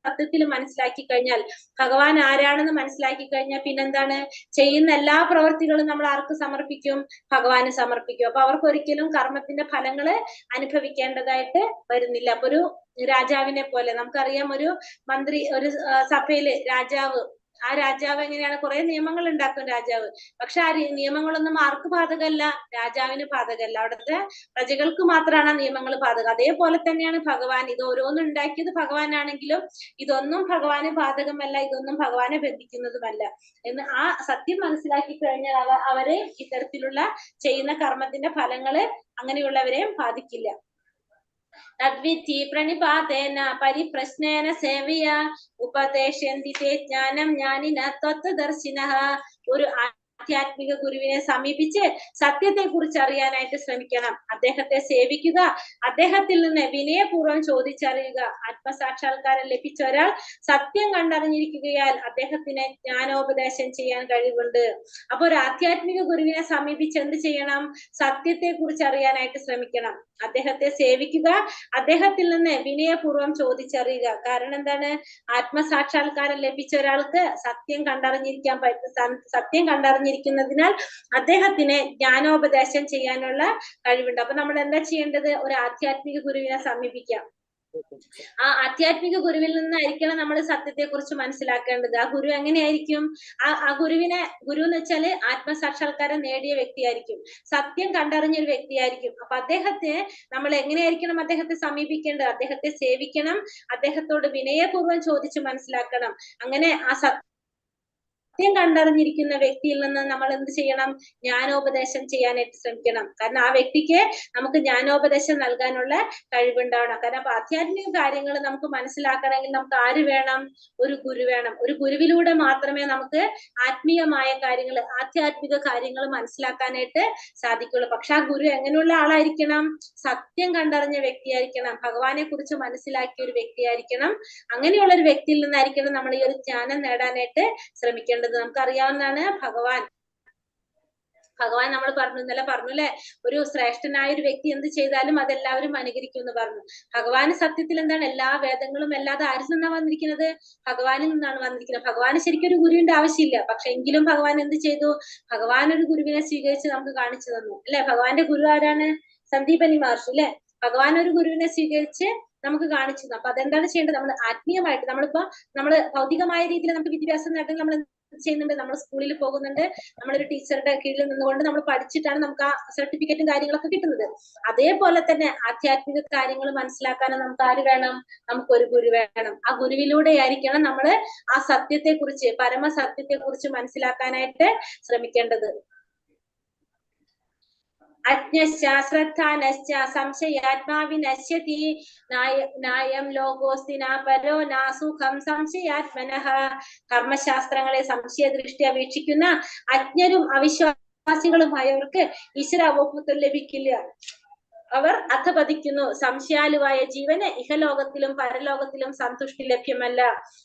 സത്യത്തിൽ മനസ്സിലാക്കി കഴിഞ്ഞാൽ, ഭഗവാൻ ആരാണെന്ന് മനസ്സിലാക്കി കഴിഞ്ഞാൽ പിന്നെന്താണ്? ചെയ്യുന്ന എല്ലാ പ്രവൃത്തികളും നമ്മൾ ആർക്ക് സമർപ്പിക്കും? ഭഗവാന് സമർപ്പിക്കും. അപ്പൊ അവർക്ക് ഒരിക്കലും കർമ്മത്തിന്റെ ഫലങ്ങള് അനുഭവിക്കേണ്ടതായിട്ട് വരുന്നില്ല. അപ്പൊ ഒരു രാജാവിനെ പോലെ നമുക്കറിയാം, ഒരു മന്ത്രി, ഒരു സഭയില് രാജാവ്, ആ രാജാവ് എങ്ങനെയാണ്? കുറെ നിയമങ്ങൾ ഉണ്ടാക്കും രാജാവ്. പക്ഷെ ആ നിയമങ്ങളൊന്നും ആർക്ക് ബാധകമല്ല? രാജാവിന് ബാധകമല്ല. അവിടുത്തെ പ്രജകൾക്ക് മാത്രമാണ് ആ നിയമങ്ങൾ ബാധകം. അതേപോലെ തന്നെയാണ് ഭഗവാൻ. ഇത് ഓരോന്നും ഉണ്ടാക്കിയത് ഭഗവാനാണെങ്കിലും ഇതൊന്നും ഭഗവാന് ബാധകമല്ല, ഇതൊന്നും ഭഗവാനെ ബന്ധിക്കുന്നതുമല്ല എന്ന് ആ സത്യം മനസ്സിലാക്കി കഴിഞ്ഞാൽ അവരെ ഇത്തരത്തിലുള്ള ചെയ്യുന്ന കർമ്മത്തിന്റെ ഫലങ്ങള് അങ്ങനെയുള്ളവരെയും ബാധിക്കില്ല. തദ്വിധി പ്രണിപാതേന പരിപ്രശ്നേന സേവയ ഉപദേശന്തി തേ ജ്ഞാനം ജ്ഞാനിന തത്വദർശിനഃ. ഒരു ആധ്യാത്മിക ഗുരുവിനെ സമീപിച്ച് സത്യത്തെ കുറിച്ച് അറിയാനായിട്ട് ശ്രമിക്കണം. അദ്ദേഹത്തെ സേവിക്കുക, അദ്ദേഹത്തിൽ നിന്ന് വിനയപൂർവ്വം ചോദിച്ചറിയുക. ആത്മസാക്ഷാത്കാരം ലഭിച്ച ഒരാൾ സത്യം കണ്ടറിഞ്ഞിരിക്കുകയാൽ അദ്ദേഹത്തിന് ജ്ഞാനോപദേശം ചെയ്യാൻ കഴിവുണ്ട്. അപ്പൊ ഒരു ആധ്യാത്മിക ഗുരുവിനെ സമീപിച്ച് എന്ത് ചെയ്യണം? സത്യത്തെ കുറിച്ച് അറിയാനായിട്ട് ശ്രമിക്കണം. അദ്ദേഹത്തെ സേവിക്കുക, അദ്ദേഹത്തിൽ നിന്ന് വിനയപൂർവ്വം ചോദിച്ചറിയുക. കാരണം എന്താണ്? ആത്മസാക്ഷാത്കാരം ലഭിച്ച ഒരാൾക്ക് സത്യം കണ്ടറിഞ്ഞിരിക്കുന്നതിനാൽ അദ്ദേഹത്തിന് ജ്ഞാനോപദേശം ചെയ്യാനുള്ള കഴിവുണ്ട്. അപ്പൊ നമ്മൾ എന്താ ചെയ്യേണ്ടത്? ഒരു ആധ്യാത്മിക ഗുരുവിനെ സമീപിക്കാം. ആ ആധ്യാത്മിക ഗുരുവിൽ നിന്നായിരിക്കണം നമ്മൾ സത്യത്തെ കുറിച്ച് മനസ്സിലാക്കേണ്ടത്. ആ ഗുരു എങ്ങനെയായിരിക്കും? ആ ഗുരു എന്ന് വെച്ചാല് ആത്മസാക്ഷാത്കാരം നേടിയ വ്യക്തിയായിരിക്കും, സത്യം കണ്ടറിഞ്ഞ ഒരു വ്യക്തിയായിരിക്കും. അപ്പൊ അദ്ദേഹത്തെ നമ്മൾ എങ്ങനെയായിരിക്കണം അദ്ദേഹത്തെ സമീപിക്കേണ്ടത്? അദ്ദേഹത്തെ സേവിക്കണം, അദ്ദേഹത്തോട് വിനയപൂർവ്വം ചോദിച്ച് മനസ്സിലാക്കണം. അങ്ങനെ ആ സത്യം കണ്ടറിഞ്ഞിരിക്കുന്ന വ്യക്തിയിൽ നിന്ന് നമ്മൾ എന്ത് ചെയ്യണം? ജ്ഞാനോപദേശം ചെയ്യാനായിട്ട് ശ്രമിക്കണം. കാരണം ആ വ്യക്തിക്ക് നമുക്ക് ജ്ഞാനോപദേശം നൽകാനുള്ള കഴിവുണ്ടാവണം. കാരണം അപ്പൊ ആധ്യാത്മിക കാര്യങ്ങൾ നമുക്ക് മനസ്സിലാക്കണമെങ്കിൽ നമുക്ക് ആര് വേണം? ഒരു ഗുരു വേണം. ഒരു ഗുരുവിലൂടെ മാത്രമേ നമുക്ക് ആത്മീയമായ കാര്യങ്ങൾ, ആധ്യാത്മിക കാര്യങ്ങൾ മനസ്സിലാക്കാനായിട്ട് സാധിക്കുള്ളൂ. പക്ഷെ ആ ഗുരു എങ്ങനെയുള്ള ആളായിരിക്കണം? സത്യം കണ്ടറിഞ്ഞ വ്യക്തിയായിരിക്കണം, ഭഗവാനെ കുറിച്ച് മനസ്സിലാക്കിയ ഒരു വ്യക്തിയായിരിക്കണം. അങ്ങനെയുള്ള ഒരു വ്യക്തിയിൽ നിന്നായിരിക്കണം നമ്മൾ ഈ ഒരു ജ്ഞാനം നേടാനായിട്ട് ശ്രമിക്കേണ്ടത്. നമുക്കറിയാവുന്നതാണ് ഭഗവാൻ നമ്മൾ ഇന്നലെ പറഞ്ഞു അല്ലെ, ഒരു ശ്രേഷ്ഠനായ ഒരു വ്യക്തി എന്ത് ചെയ്താലും അതെല്ലാവരും അനുകരിക്കും എന്ന് പറഞ്ഞു. ഭഗവാന് സത്യത്തിൽ എന്താണ്? എല്ലാ വേദങ്ങളും അല്ലാതെ ആരിൽ നിന്നാണ് വന്നിരിക്കുന്നത്? ഭഗവാനിൽ നിന്നാണ് വന്നിരിക്കുന്നത്. ഭഗവാന് ശരിക്കും ഒരു ഗുരുവിന്റെ ആവശ്യമില്ല. പക്ഷെ എങ്കിലും ഭഗവാൻ എന്ത് ചെയ്തു? ഭഗവാൻ ഒരു ഗുരുവിനെ സ്വീകരിച്ച് നമുക്ക് കാണിച്ചു തന്നു അല്ലെ. ഭഗവാന്റെ ഗുരു ആരാണ്? സന്ദീപനി മഹർഷി അല്ലെ. ഭഗവാൻ ഒരു ഗുരുവിനെ സ്വീകരിച്ച് നമുക്ക് കാണിച്ചു തന്നു. അപ്പൊ അതെന്താണ് ചെയ്യേണ്ടത്? നമ്മൾ ആത്മീയമായിട്ട് നമ്മള് ഭൗതികമായ രീതിയിൽ നമുക്ക് വിദ്യാഭ്യാസം നേട്ടം നമ്മൾ ചെയ്യുന്നുണ്ട്. നമ്മൾ സ്കൂളിൽ പോകുന്നുണ്ട്, നമ്മളൊരു ടീച്ചറുടെ കീഴിൽ നിന്നുകൊണ്ട് നമ്മൾ പഠിച്ചിട്ടാണ് നമുക്ക് ആ സർട്ടിഫിക്കറ്റും കാര്യങ്ങളൊക്കെ കിട്ടുന്നത്. അതേപോലെ തന്നെ ആധ്യാത്മിക കാര്യങ്ങൾ മനസ്സിലാക്കാനും നമുക്ക് ആര് വേണം? നമുക്കൊരു ഗുരു വേണം. ആ ഗുരുവിലൂടെ ആയിരിക്കണം നമ്മൾ ആ സത്യത്തെ കുറിച്ച്, പരമസത്യത്തെ കുറിച്ച് മനസ്സിലാക്കാനായിട്ട് ശ്രമിക്കേണ്ടത്. അജ്ഞശ്ച സംശയാത്മാവിനശ്യതി നായം ലോകോസ്തി ന പരോ ന സുഖം സംശയാത്മനഃ. കർമ്മശാസ്ത്രങ്ങളെ സംശയദൃഷ്ടിയ വീക്ഷിക്കുന്ന അജ്ഞരും അവിശ്വാസികളുമായവർക്ക് ഈശ്വര അവബോധം ലഭിക്കില്ല. അവർ അധപതിക്കുന്നു. സംശയാലുവായ ജീവന് ഇഹലോകത്തിലും പരലോകത്തിലും സന്തുഷ്ടി ലഭ്യമല്ല.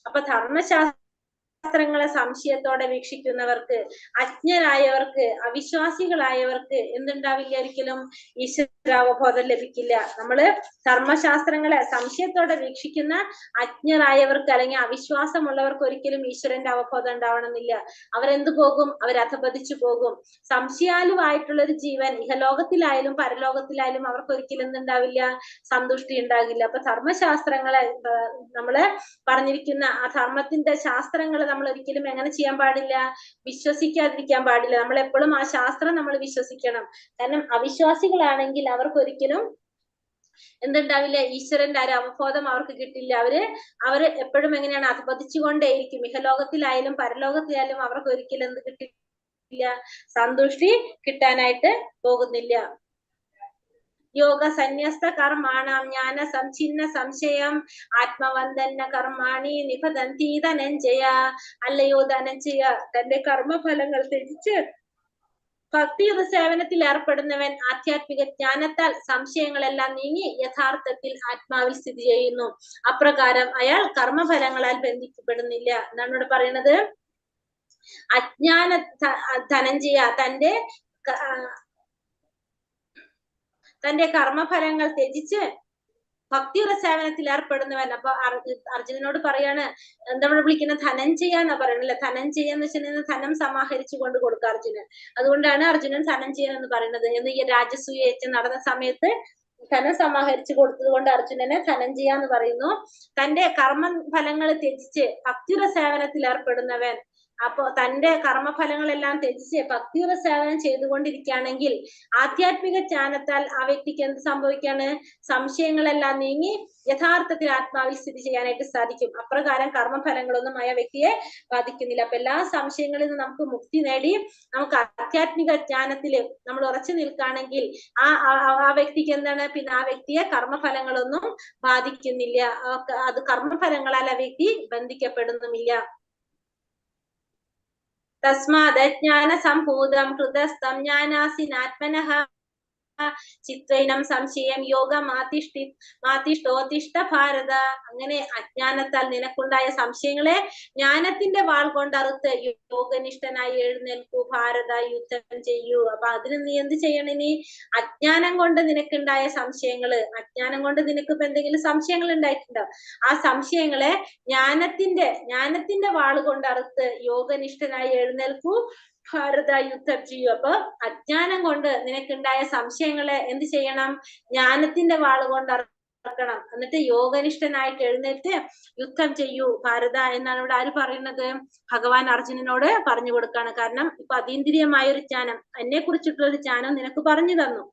അപ്പൊ ധർമ്മശാസ്ത്രങ്ങളെ സംശയത്തോടെ വീക്ഷിക്കുന്നവർക്ക്, അജ്ഞരായവർക്ക്, അവിശ്വാസികളായവർക്ക് എന്തുണ്ടാവില്ല? ഒരിക്കലും ഈശ്വരാവബോധം ലഭിക്കില്ല. നമ്മള് ധർമ്മശാസ്ത്രങ്ങളെ സംശയത്തോടെ വീക്ഷിക്കുന്ന അജ്ഞരായവർക്ക് അല്ലെങ്കിൽ അവിശ്വാസമുള്ളവർക്ക് ഒരിക്കലും ഈശ്വരന്റെ അവബോധം ഉണ്ടാവണമെന്നില്ല. അവരെന്തു പോകും? അവരധപതിച്ചു പോകും. സംശയാലുവായിട്ടുള്ള ഒരു ജീവൻ ഇഹലോകത്തിലായാലും പരലോകത്തിലായാലും അവർക്ക് ഒരിക്കലും എന്തുണ്ടാവില്ല? സന്തുഷ്ടി ഉണ്ടാകില്ല. അപ്പൊ ധർമ്മശാസ്ത്രങ്ങളെ നമ്മള് പറഞ്ഞിരിക്കുന്ന ആ ധർമ്മത്തിന്റെ ശാസ്ത്രങ്ങൾ നമ്മൾ ഒരിക്കലും എങ്ങനെ ചെയ്യാൻ പാടില്ല? വിശ്വസിക്കാതിരിക്കാൻ പാടില്ല. നമ്മൾ എപ്പോഴും ആ ശാസ്ത്രം നമ്മൾ വിശ്വസിക്കണം. കാരണം അവിശ്വാസികളാണെങ്കിൽ അവർക്ക് ഒരിക്കലും എന്തുണ്ടാവില്ല? ഈശ്വരന്റെ ഒരു അവബോധം അവർക്ക് കിട്ടില്ല. അവര് എപ്പോഴും എങ്ങനെയാണ്? അധപതിച്ചുകൊണ്ടേയിരിക്കും. ഇഹലോകത്തിലായാലും പരലോകത്തിലായാലും അവർക്ക് ഒരിക്കലും എന്ത് കിട്ടില്ല? സന്തുഷ്ടി കിട്ടാനായിട്ട് പോകുന്നില്ല. യോഗ സന്യസ്ത കർമാണം ജ്ഞാന സംഛിന്ന സംശയം ആത്മവന്തന്ന കർമാണി നിബന്ധന്തി ധനഞ്ജയ. അല്ലയോ ധനഞ്ജയ, തന്റെ കർമ്മഫലങ്ങൾ ത്യജിച്ച് ഭക്തിയുടെ സേവനത്തിൽ ഏർപ്പെടുന്നവൻ ആധ്യാത്മിക ജ്ഞാനത്താൽ സംശയങ്ങളെല്ലാം നീങ്ങി യഥാർത്ഥത്തിൽ ആത്മാവിൽ സ്ഥിതി ചെയ്യുന്നു. അപ്രകാരം അയാൾ കർമ്മഫലങ്ങളാൽ ബന്ധിക്കപ്പെടുന്നില്ല. എന്താണ് ഇവിടെ പറയുന്നത്? അജ്ഞാന ധനഞ്ജയ തന്റെ കർമ്മഫലങ്ങൾ ത്യജിച്ച് ഭക്തിയുടെ സേവനത്തിൽ ഏർപ്പെടുന്നവൻ. അപ്പൊ അർജുനനോട് പറയാണ്, എന്താ വിളിക്കുന്ന? ധനഞ്ജയ എന്നാ പറയണല്ലേ. ധനഞ്ജയ എന്ന് വെച്ചിട്ടുണ്ടെങ്കിൽ ധനം സമാഹരിച്ചു കൊണ്ട് കൊടുക്കുക അർജുനൻ. അതുകൊണ്ടാണ് അർജുനൻ ധനഞ്ജയൻ എന്ന് പറയുന്നത്. എന്ന് ഈ രാജസൂയ യജ്ഞം നടന്ന സമയത്ത് ധനം സമാഹരിച്ചു കൊടുത്തത് കൊണ്ട് അർജുനനെ ധനഞ്ജയ എന്ന് പറയുന്നു. തന്റെ കർമ്മഫലങ്ങൾ ത്യജിച്ച് ഭക്തിയുടെ സേവനത്തിൽ ഏർപ്പെടുന്നവൻ. അപ്പൊ തന്റെ കർമ്മഫലങ്ങളെല്ലാം ത്യജിച്ച് ഭക്തിയുടെ സേവനം ചെയ്തുകൊണ്ടിരിക്കുകയാണെങ്കിൽ ആധ്യാത്മിക ജ്ഞാനത്താൽ ആ വ്യക്തിക്ക് എന്ത് സംഭവിക്കാണ്? സംശയങ്ങളെല്ലാം നീങ്ങി യഥാർത്ഥത്തിൽ ആത്മാവിൽ സ്ഥിതി ചെയ്യാനായിട്ട് സാധിക്കും. അപ്രകാരം കർമ്മഫലങ്ങളൊന്നും ആ വ്യക്തിയെ ബാധിക്കുന്നില്ല. അപ്പൊ എല്ലാ സംശയങ്ങളിൽ നിന്ന് നമുക്ക് മുക്തി നേടി നമുക്ക് ആധ്യാത്മിക ജ്ഞാനത്തില് നമ്മൾ ഉറച്ചു നിൽക്കുകയാണെങ്കിൽ ആ വ്യക്തിക്ക് എന്താണ്? പിന്നെ ആ വ്യക്തിയെ കർമ്മഫലങ്ങളൊന്നും ബാധിക്കുന്നില്ല. അത് കർമ്മഫലങ്ങളാൽ ആ വ്യക്തി ബന്ധിക്കപ്പെടുന്നുമില്ല. തസ്മാദജ്ഞാന സംഭൂതം ഹൃദസ്ഥം ജ്ഞാനാസിനാത്മനഃ ചിത്രൈനം സംശയം മാതിഷ്ഠോതിഷ്ഠ ഭാരത. അങ്ങനെ അജ്ഞാനത്താൽ നിനക്കുണ്ടായ സംശയങ്ങളെ ജ്ഞാനത്തിന്റെ വാൾ കൊണ്ടറുത്ത് യോഗനിഷ്ഠനായി എഴുന്നേൽക്കൂ ഭാരത, യുദ്ധം ചെയ്യൂ. അപ്പൊ അതിന് നീ എന്ത് ചെയ്യണം? ഇനി അജ്ഞാനം കൊണ്ട് നിനക്കുണ്ടായ സംശയങ്ങള്, അജ്ഞാനം കൊണ്ട് നിനക്ക് ഇപ്പൊ എന്തെങ്കിലും സംശയങ്ങൾ ഉണ്ടായിട്ടുണ്ടോ? ആ സംശയങ്ങളെ ജ്ഞാനത്തിന്റെ വാള് കൊണ്ടറുത്ത് യോഗനിഷ്ഠനായി എഴുന്നേൽക്കൂ ഭാരത, യുദ്ധം ചെയ്യൂ. അപ്പൊ അജ്ഞാനം കൊണ്ട് നിനക്കുണ്ടായ സംശയങ്ങളെ എന്ത് ചെയ്യണം? ജ്ഞാനത്തിന്റെ വാള് കൊണ്ട് അറക്കണം. എന്നിട്ട് യോഗനിഷ്ഠനായിട്ട് എഴുന്നേറ്റ് യുദ്ധം ചെയ്യൂ ഭാരത എന്നാണ് ഇവിടെ ആര് പറയുന്നത്? ഭഗവാൻ അർജുനനോട് പറഞ്ഞു കൊടുക്കാണ്. കാരണം ഇപ്പൊ അതീന്ദ്രിയമായ ഒരു ജ്ഞാനം, എന്നെ കുറിച്ചിട്ടുള്ള ഒരു ജ്ഞാനം നിനക്ക് പറഞ്ഞു തന്നു.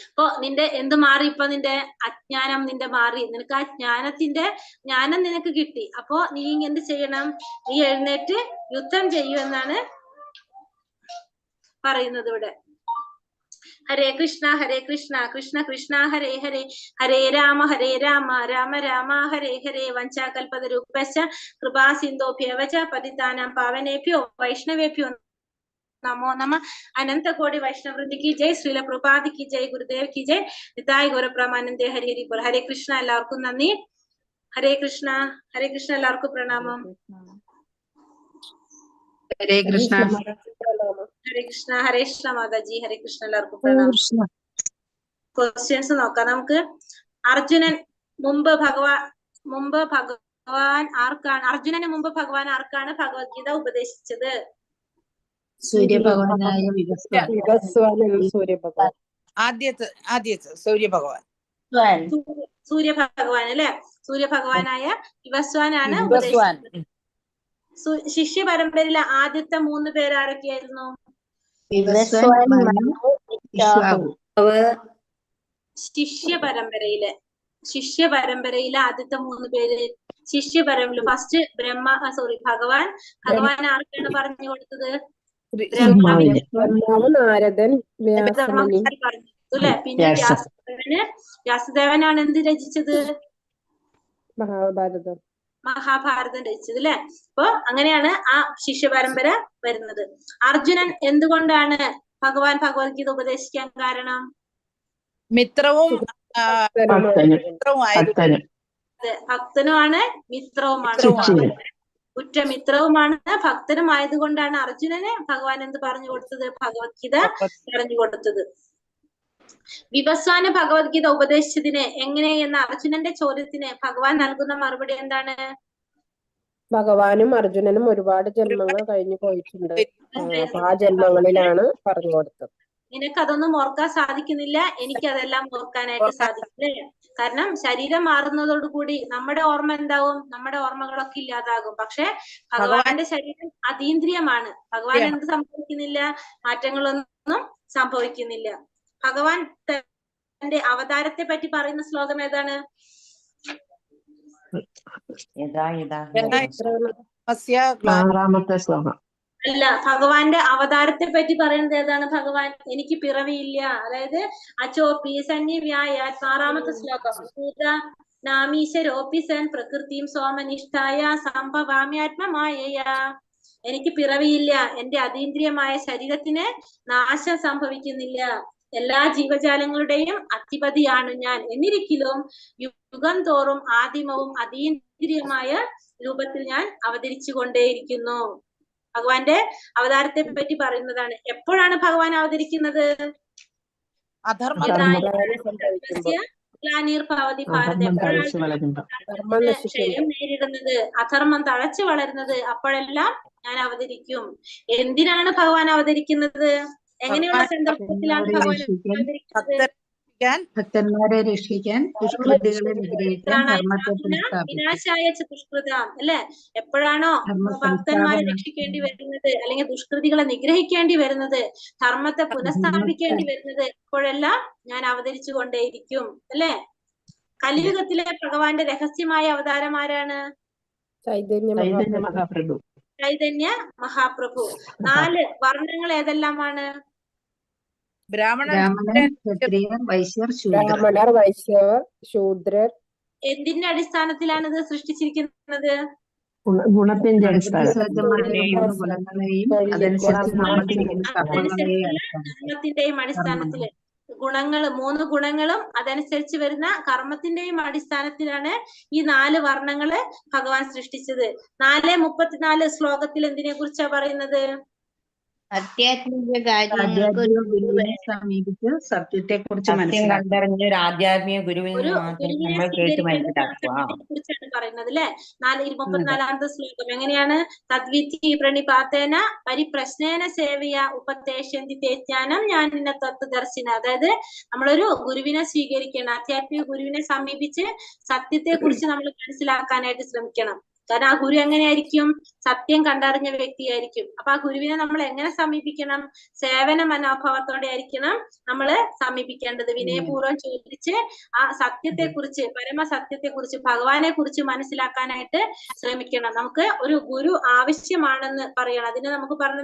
അപ്പൊ നിന്റെ എന്ത് മാറി? ഇപ്പൊ നിന്റെ അജ്ഞാനം നിന്റെ മാറി, നിനക്ക് ആ ജ്ഞാനം നിനക്ക് കിട്ടി. അപ്പൊ നീ എന്ത് ചെയ്യണം? നീ എഴുന്നേറ്റ് യുദ്ധം ചെയ്യൂ എന്നാണ് പറയുന്നത് ഇവിടെ. ഹരേ കൃഷ്ണ കൃഷ്ണ കൃഷ്ണ ഹരേ ഹരേ, ഹരേ രാമ രാമ രാമ ഹരേ ഹരേ. വഞ്ചാകൽപതരൂപശ്ച കൃപാ സിന്ധോഭ്യവച പതിതാനാം പാവനേഭ്യോ വൈഷ്ണവേഭ്യോ നമോ നമ. അനന്ത കോടി വൈഷ്ണവൃന്ദി കി ജയ്, ശ്രീല പ്രഭുപാദ് കി ജയ്, ഗുരുദേവ് കി ജയ്, നിതായ് ഗൗരപ്രമാനന്ദേ ഹരി ഹരി ബോൾ. ഹരേ കൃഷ്ണ, എല്ലാവർക്കും നന്ദി. ഹരേ കൃഷ്ണ എല്ലാവർക്കും പ്രണാമം. ഹരേ കൃഷ്ണ. ഹരേ കൃഷ്ണ മാതാജി. ഹരേ കൃഷ്ണ, എല്ലാവർക്കും പ്രണാമം. ക്വസ്റ്റ്യൻസ് നോക്കാം നമുക്ക്. അർജുനൻ മുമ്പ് ഭഗവാൻ ആർക്കാണ്, അർജുനന് മുമ്പ് ഭഗവാൻ ആർക്കാണ് ഭഗവത്ഗീത ഉപദേശിച്ചത്? സൂര്യഭഗവാനായ സൂര്യഭഗവാൻ. ആദ്യത്തെ സൂര്യഭഗവാൻ. സൂര്യഭഗവാൻ അല്ലെ? സൂര്യഭഗവാനായ വിവസ്വാനാണ് ഉപദേശിച്ചത്. ശിഷ്യ പരമ്പരയിലെ ആദ്യത്തെ 3 പേര് ആരൊക്കെയായിരുന്നു? ശിഷ്യ പരമ്പരയിലെ ആദ്യത്തെ 3 പേര് ഫസ്റ്റ് ഭഗവാൻ ആർക്കാണ് പറഞ്ഞു കൊടുത്തത്? നാരദൻ, അല്ലെ? പിന്നെ വ്യാസദേവനാണ് എന്ത് രചിച്ചത്? മഹാഭാരതം രചിച്ചത് അല്ലെ? അപ്പൊ അങ്ങനെയാണ് ആ ശിഷ്യ പരമ്പര വരുന്നത്. അർജുനൻ എന്തുകൊണ്ടാണ് ഭഗവാൻ ഭഗവത്ഗീത ഉപദേശിക്കാൻ കാരണം? ഭക്തനുമാണ്, മിത്രവുമാണ്. ഉറ്റമിത്രവുമാണ്, ഭക്തനും ആയതുകൊണ്ടാണ് അർജുനന് ഭഗവാൻ എന്ത് പറഞ്ഞു കൊടുത്തത്? ഭഗവത്ഗീത പറഞ്ഞു കൊടുത്തത്. വിവസ്വാന ഭഗവത്ഗീത ഉപദേശിച്ചതിന് എങ്ങനെ എന്ന അർജുനന്റെ ചോദ്യത്തിന് ഭഗവാൻ നൽകുന്ന മറുപടി എന്താണ്? ഭഗവാനും അർജുനനും ഒരുപാട് ജന്മങ്ങൾ കഴിഞ്ഞു പോയിട്ടുണ്ട്. അപ്പൊ ആ ജന്മങ്ങളിലാണ് പറഞ്ഞു കൊടുത്തത്. നിനക്കതൊന്നും ഓർക്കാൻ സാധിക്കുന്നില്ല, എനിക്കതെല്ലാം ഓർക്കാനായിട്ട് സാധിക്കില്ലേ? കാരണം ശരീരം മാറുന്നതോടുകൂടി നമ്മുടെ ഓർമ്മ എന്താവും? നമ്മുടെ ഓർമ്മകളൊക്കെ ഇല്ലാതാകും. പക്ഷെ ഭഗവാന്റെ ശരീരം അതീന്ദ്രിയമാണ്. ഭഗവാൻ എന്ത് സംഭവിക്കുന്നില്ല? മാറ്റങ്ങളൊന്നും സംഭവിക്കുന്നില്ല. ഭഗവാൻ തന്റെ അവതാരത്തെ പറ്റി പറയുന്ന ശ്ലോകം ഏതാണ്? അല്ല, ഭഗവാന്റെ അവതാരത്തെ പറ്റി പറയുന്നത് ഏതാണ്? ഭഗവാൻ എനിക്ക് പിറവിയില്ല, അതായത് അചോപി സന്നിവ്യായ 6ാമത്തെ ശ്ലോകം. നാമീശരോപിസൻ പ്രകൃതിയും സോമനിഷ്ഠായ സംഭവാമ്യാത്മമായയാ. എനിക്ക് പിറവിയില്ല, എന്റെ അതീന്ദ്രിയമായ ശരീരത്തിന് നാശം സംഭവിക്കുന്നില്ല, എല്ലാ ജീവജാലങ്ങളുടെയും അധിപതിയാണ് ഞാൻ. എന്നിരിക്കലും യുഗം തോറും ആദിമവും അതീന്ദ്രിയമായ രൂപത്തിൽ ഞാൻ അവതരിച്ചു കൊണ്ടേയിരിക്കുന്നു. ഭഗവാന്റെ അവതാരത്തെ പറ്റി പറയുന്നതാണ്. എപ്പോഴാണ് ഭഗവാൻ അവതരിക്കുന്നത്? ക്ഷയം നേരിടുന്നത്, അധർമ്മം തഴച്ചു വളരുന്നത്, അപ്പോഴെല്ലാം ഞാൻ അവതരിക്കും. എന്തിനാണ് ഭഗവാൻ അവതരിക്കുന്നത്? എങ്ങനെയുള്ള സന്ദർഭത്തിലാണ് ഭഗവാൻ അവതരിക്കുന്നത്? ഭക്തന്മാരെ രക്ഷിക്കാൻ, ദുഷ്കൃതികളെ നിഗ്രഹിക്കാൻ, ധർമ്മത്തെ വിനാശായ ദുഷ്കൃതം അല്ലെ? എപ്പോഴാണോ ഭക്തന്മാരെ രക്ഷിക്കേണ്ടി വരുന്നത്, അല്ലെങ്കിൽ ദുഷ്കൃതികളെ നിഗ്രഹിക്കേണ്ടി വരുന്നത്, ധർമ്മത്തെ പുനഃസ്ഥാപിക്കേണ്ടി വരുന്നത്, അപ്പോഴെല്ലാം ഞാൻ അവതരിച്ചു കൊണ്ടേയിരിക്കും അല്ലെ? കലിയുഗത്തിലെ ഭഗവാന്റെ രഹസ്യമായ അവതാരം ആരാണ്? ചൈതന്യ മഹാപ്രഭു. 4 വർണ്ണങ്ങൾ ഏതെല്ലാമാണ്? ബ്രാഹ്മണർ, വൈശ്യർ, ശൂദ്രർ. എന്തിന്റെ അടിസ്ഥാനത്തിലാണ് ഇത് സൃഷ്ടിച്ചിരിക്കുന്നത്? ഗുണത്തിന്റെ അടിസ്ഥാനം. സഹജമായ ഗുണങ്ങളെയും അതനുസരിച്ച് നമ്മൾക്കിരിക്കുന്ന കർമ്മങ്ങളെയും കർമ്മത്തിന്റെയും അടിസ്ഥാനത്തില് ഗുണങ്ങൾ 3 ഗുണങ്ങളും അതനുസരിച്ച് വരുന്ന കർമ്മത്തിന്റെയും അടിസ്ഥാനത്തിലാണ് ഈ 4 വർണ്ണങ്ങള് ഭഗവാൻ സൃഷ്ടിച്ചത്. 4:34 ശ്ലോകത്തിൽ എന്തിനെ കുറിച്ചാ പറയുന്നത്? ആധ്യാത്മിക കാര്യങ്ങൾക്ക് ഗുരുവിനെ സമീപിച്ച് സത്യത്തെ കുറിച്ച് സത്യം കണ്ടറിഞ്ഞ ഒരു ആധ്യാത്മിക ഗുരുവിൽ ഒരു നിന്ന് മാത്രം ഗുരുവിനെ നമ്മൾ കേട്ട് മനസ്സിലാക്കുക. കുറിച്ചാണ് പറയുന്നത് അല്ലെ. 34-34 ശ്ലോകം എങ്ങനെയാണ്? തദ്വിധി പ്രണിപാതേന പരിപ്രശ്നേന സേവയ ഉപദേശന്തി തേജ്ഞാനം ജ്ഞാനിന തത്വദർശിന. അതായത് നമ്മളൊരു ഗുരുവിനെ സ്വീകരിക്കണം, ആധ്യാത്മിക ഗുരുവിനെ സമീപിച്ച് സത്യത്തെ കുറിച്ച് നമ്മൾ മനസ്സിലാക്കാനായിട്ട് ശ്രമിക്കണം. കാരണം ആ ഗുരു എങ്ങനെയായിരിക്കും? സത്യം കണ്ടറിഞ്ഞ വ്യക്തിയായിരിക്കും. അപ്പൊ ആ ഗുരുവിനെ നമ്മൾ എങ്ങനെ സമീപിക്കണം? സേവന മനോഭാവത്തോടെ ആയിരിക്കണം നമ്മള് സമീപിക്കേണ്ടത്. വിനയപൂർവ്വം ചോദിച്ച് ആ സത്യത്തെ കുറിച്ച്, പരമസത്യത്തെ കുറിച്ച്, ഭഗവാനെ കുറിച്ച് മനസ്സിലാക്കാനായിട്ട് ശ്രമിക്കണം. നമുക്ക് ഒരു ഗുരു ആവശ്യമാണെന്ന് പറയണം. അതിന് നമുക്ക് പറഞ്ഞ